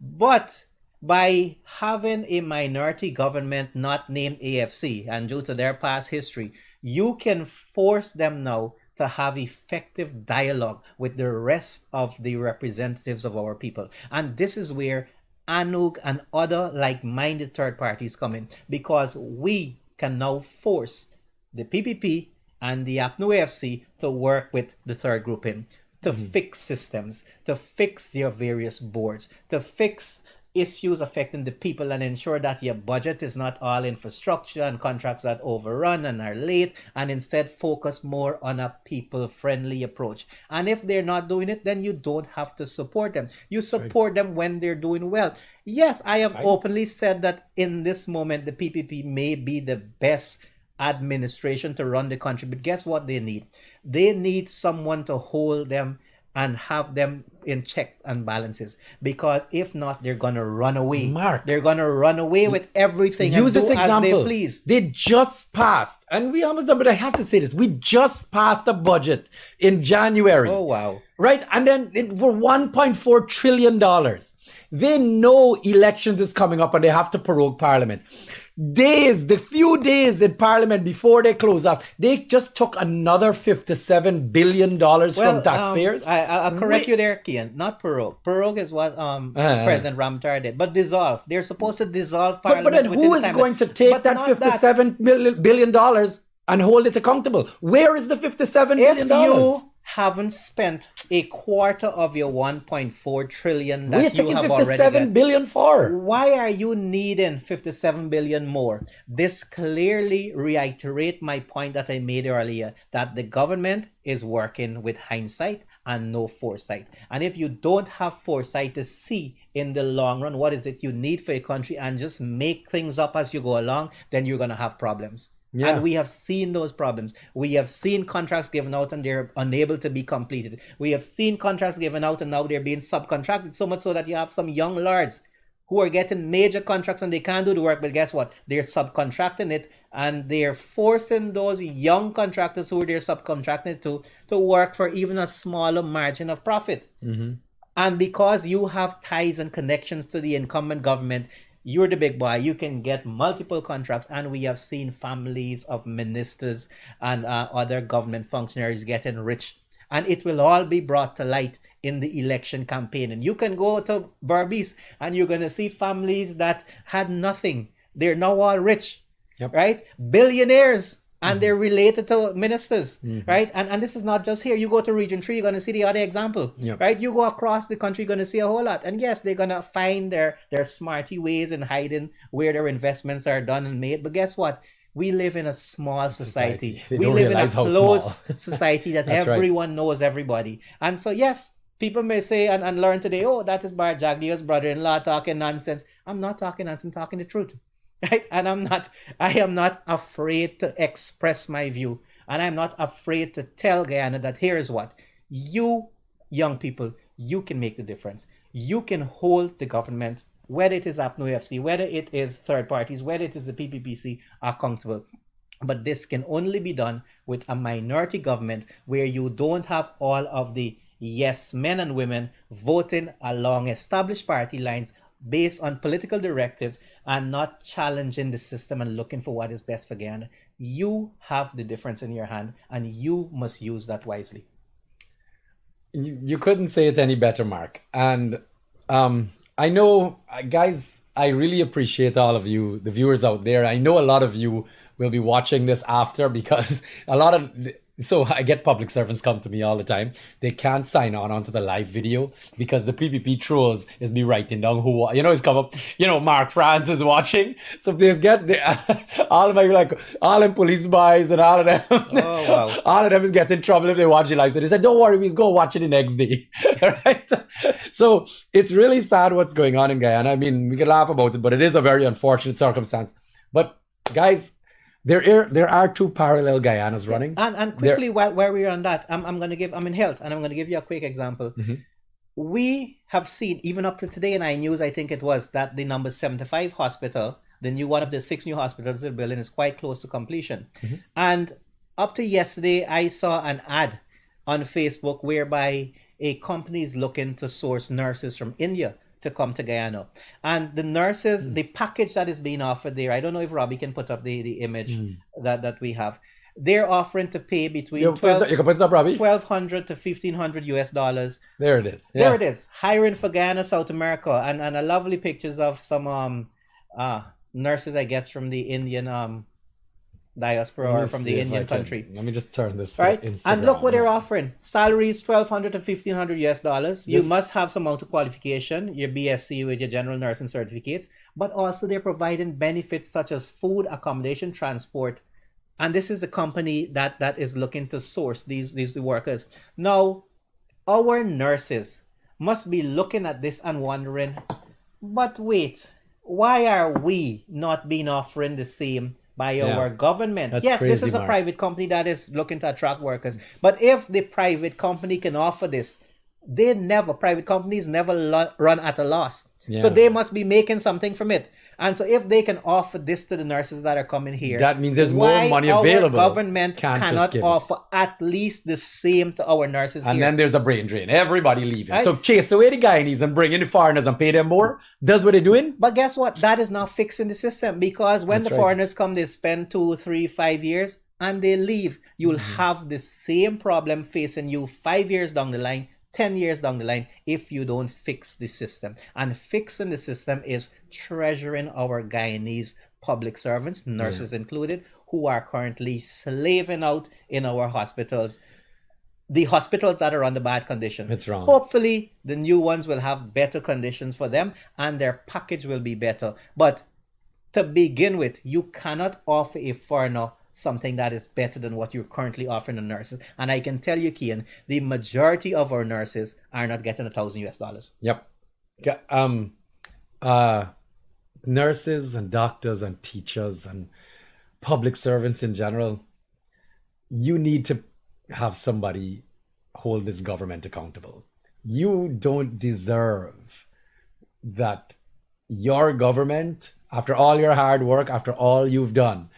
But by having a minority government not named AFC, and due to their past history, you can force them now to have effective dialogue with the rest of the representatives of our people. And this is where ANUG and other like-minded third parties come in, because we can now force the PPP and the APNU AFC to work with the third grouping to fix systems, to fix their various boards, to fix issues affecting the people, and ensure that your budget is not all infrastructure and contracts that overrun and are late, and instead focus more on a people-friendly approach. And if they're not doing it, then you don't have to support them. You support them when they're doing well. Yes, I have openly said that in this moment, the PPP may be the best administration to run the country, but guess what they need? They need someone to hold them and have them in checks and balances, because if not, they're gonna run away. Mark, they're gonna run away with everything use and this do as example. they please. They just passed, and we almost done, but I have to say this: we just passed a budget in January. Oh wow! Right, and then for $1.4 trillion. They know elections is coming up, and they have to prorogue Parliament. The few days in Parliament before they close up, they just took another $57 billion from taxpayers. I'll correct you there, Kian. Not prorogue. Prorogue is what President Ramtar did. But dissolve. They're supposed to dissolve Parliament. But then who is going to take that $57 billion and hold it accountable? Where is the $57 billion? If you haven't spent a quarter of your 1.4 trillion that you have already got, $57 billion for? Why are you needing 57 billion more? This clearly reiterates my point that I made earlier, that the government is working with hindsight and no foresight. And if you don't have foresight to see in the long run what is it you need for a country and just make things up as you go along, then you're going to have problems. Yeah. And we have seen those problems. We have seen contracts given out and they're unable to be completed. We have seen contracts given out and now they're being subcontracted, so much so that you have some young lords who are getting major contracts and they can't do the work, but guess what? They're subcontracting it, and they're forcing those young contractors who they're subcontracting to work for even a smaller margin of profit. Mm-hmm. And because you have ties and connections to the incumbent government, you're the big boy. You can get multiple contracts, and we have seen families of ministers and other government functionaries getting rich. And it will all be brought to light in the election campaign. And you can go to Berbice, and you're going to see families that had nothing. They're now all rich, right? Billionaires. And they're related to ministers, right? And this is not just here. You go to Region 3, you're going to see the other example, right? You go across the country, you're going to see a whole lot. And yes, they're going to find their smarty ways in hiding where their investments are done and made. But guess what? We live in a small society. We live in a close society that everyone knows everybody. And so, yes, people may say and learn today, oh, that is Bar Jagdio's brother-in-law talking nonsense. I'm not talking nonsense, I'm talking the truth. Right? And I am not afraid to express my view. And I'm not afraid to tell Guyana that here is what. You, young people, you can make the difference. You can hold the government, whether it is APNO-FC, whether it is third parties, whether it is the PPPC, accountable. But this can only be done with a minority government where you don't have all of the yes men and women voting along established party lines based on political directives and not challenging the system and looking for what is best for Guyana. You have the difference in your hand, and you must use that wisely. You couldn't say it any better, Mark. And I know, guys, I really appreciate all of you, the viewers out there. I know a lot of you will be watching this after, because so I get public servants come to me all the time. They can't sign onto the live video because the PPP trolls is me writing down who, it's come up, Mark France is watching. So please all of my, all them police boys and all of them. Oh, wow. All of them is getting in trouble if they watch it live. So they said, don't worry, we'll go watch it the next day. Right? So it's really sad what's going on in Guyana. I mean, we can laugh about it, but it is a very unfortunate circumstance. But guys, there are two parallel Guyanas running. And quickly, while we're on that, I'm in health, and I'm going to give you a quick example. Mm-hmm. We have seen, even up to today in iNews, I think it was, that the number 75 hospital, the new one of the 6 new hospitals they're building, is quite close to completion. Mm-hmm. And up to yesterday, I saw an ad on Facebook whereby a company is looking to source nurses from India to come to Guyana. And the nurses, the package that is being offered there, I don't know if Robbie can put up the image that we have. They're offering to pay between $1,200 to $1,500 US. There it is. Yeah. There it is. Hiring for Guyana, South America, and a lovely pictures of some nurses, I guess, from the Indian diaspora or from the Indian country. Let me just turn this right. And look what they're offering. Salaries $1,200 to $1,500 US. You must have some amount of qualification, your BSc with your general nursing certificates, but also they're providing benefits such as food, accommodation, transport. And this is a company that is looking to source these workers. Now, our nurses must be looking at this and wondering, but wait, why are we not being offering the same by our government? Yes, crazy, this is a private company that is looking to attract workers. But if the private company can offer this, private companies never run at a loss. Yeah. So they must be making something from it. And so if they can offer this to the nurses that are coming here, that means there's more why money our available. government Can't just cannot give it. offer at least the same to our nurses And here? then there's a brain drain. Everybody leaving. Right. So chase away the Guyanese and bring in the foreigners and pay them more. That's what they're doing. But guess what? That is not fixing the system, because when That's the right. foreigners come, they spend 2, 3, 5 years and they leave. You'll have the same problem facing you 5 years down the line, 10 years down the line, if you don't fix the system. And fixing the system is treasuring our Guyanese public servants, nurses included, who are currently slaving out in our hospitals. The hospitals that are under bad condition. It's wrong. Hopefully, the new ones will have better conditions for them and their package will be better. But to begin with, you cannot offer a foreigner something that is better than what you're currently offering the nurses. And I can tell you, Kian, the majority of our nurses are not getting $1,000 US. Yep. Nurses and doctors and teachers and public servants in general, you need to have somebody hold this government accountable. You don't deserve that your government, after all your hard work, after all you've done,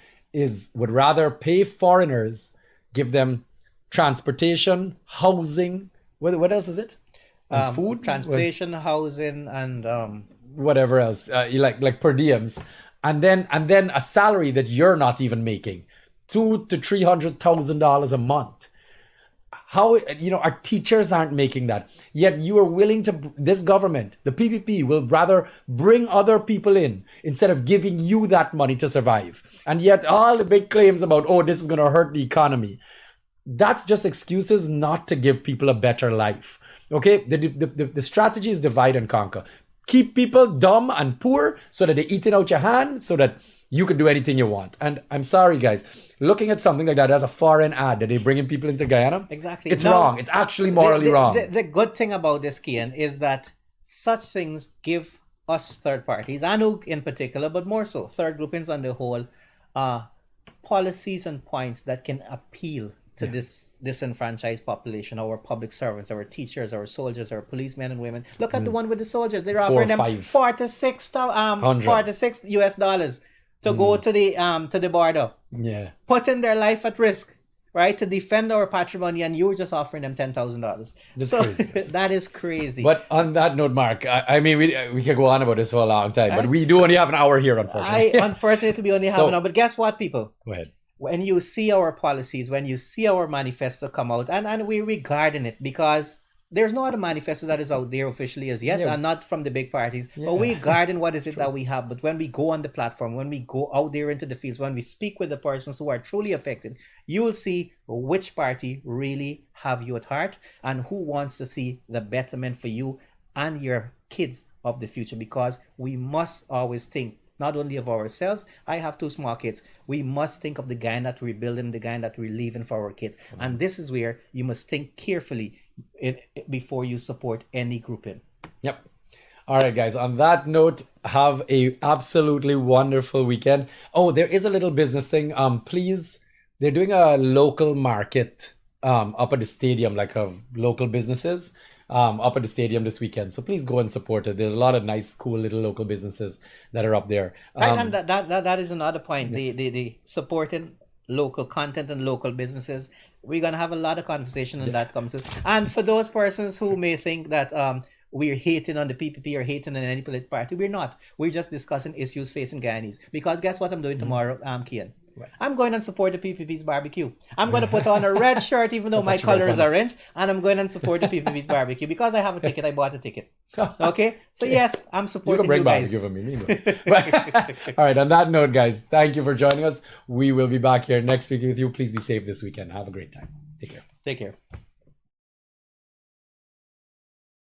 would rather pay foreigners, give them transportation, housing, what else is it? And food, transportation, housing, and whatever else, like per diems, and then a salary that you're not even making, $200,000 to $300,000 a month. How, our teachers aren't making that, yet you are willing to, this government, the PPP, will rather bring other people in instead of giving you that money to survive. And yet all the big claims about, oh, this is going to hurt the economy, that's just excuses not to give people a better life. Okay, the strategy is divide and conquer. Keep people dumb and poor so that they eat it out your hand, so that you can do anything you want. And I'm sorry, guys, looking at something like that as a foreign ad that they bringing people into Guyana, exactly, it's wrong. It's actually morally wrong. The good thing about this, Kian, is that such things give us third parties, ANUG in particular, but more so third groupings on the whole, policies and points that can appeal to this disenfranchised population, our public servants, our teachers, our soldiers, our policemen and women. Look at the one with the soldiers. They're offering them $46 US to go to the border. Yeah. Putting their life at risk, right, to defend our patrimony, and you were just offering them $10,000. So that is crazy. But on that note, Mark, I mean, we could go on about this for a long time, but we do only have an hour here, unfortunately. Unfortunately, we only have an hour. But guess what, people? Go ahead. When you see our policies, when you see our manifesto come out, and we're regarding it, because there's no other manifesto that is out there officially as yet, and not from the big parties, but we garden what is it that we have. But when we go on the platform, when we go out there into the fields, when we speak with the persons who are truly affected, you will see which party really have you at heart and who wants to see the betterment for you and your kids of the future, because we must always think not only of ourselves. I have 2 small kids. We must think of the Guyana that we're building, the Guyana that we're leaving for our kids. And this is where you must think carefully before you support any grouping. Yep. All right, guys. On that note, have a absolutely wonderful weekend. Oh, there is a little business thing. Please, they're doing a local market up at the stadium, like of local businesses. Up at the stadium this weekend. So please go and support it. There's a lot of nice, cool little local businesses that are up there. And that is another point. The supporting local content and local businesses. We're going to have a lot of conversation when that comes to. And for those persons who may think that we're hating on the PPP or hating on any political party, we're not. We're just discussing issues facing Guyanese. Because guess what I'm doing tomorrow, Kian? I'm going and support the PPP's barbecue. I'm going to put on a red shirt, even though my color is orange, and I'm going and support the PPP's barbecue because I have a ticket. I bought a ticket. Okay? So yes, I'm supporting you guys. You can bring barbecue for me. All right, on that note, guys, thank you for joining us. We will be back here next week with you. Please be safe this weekend. Have a great time. Take care. Take care.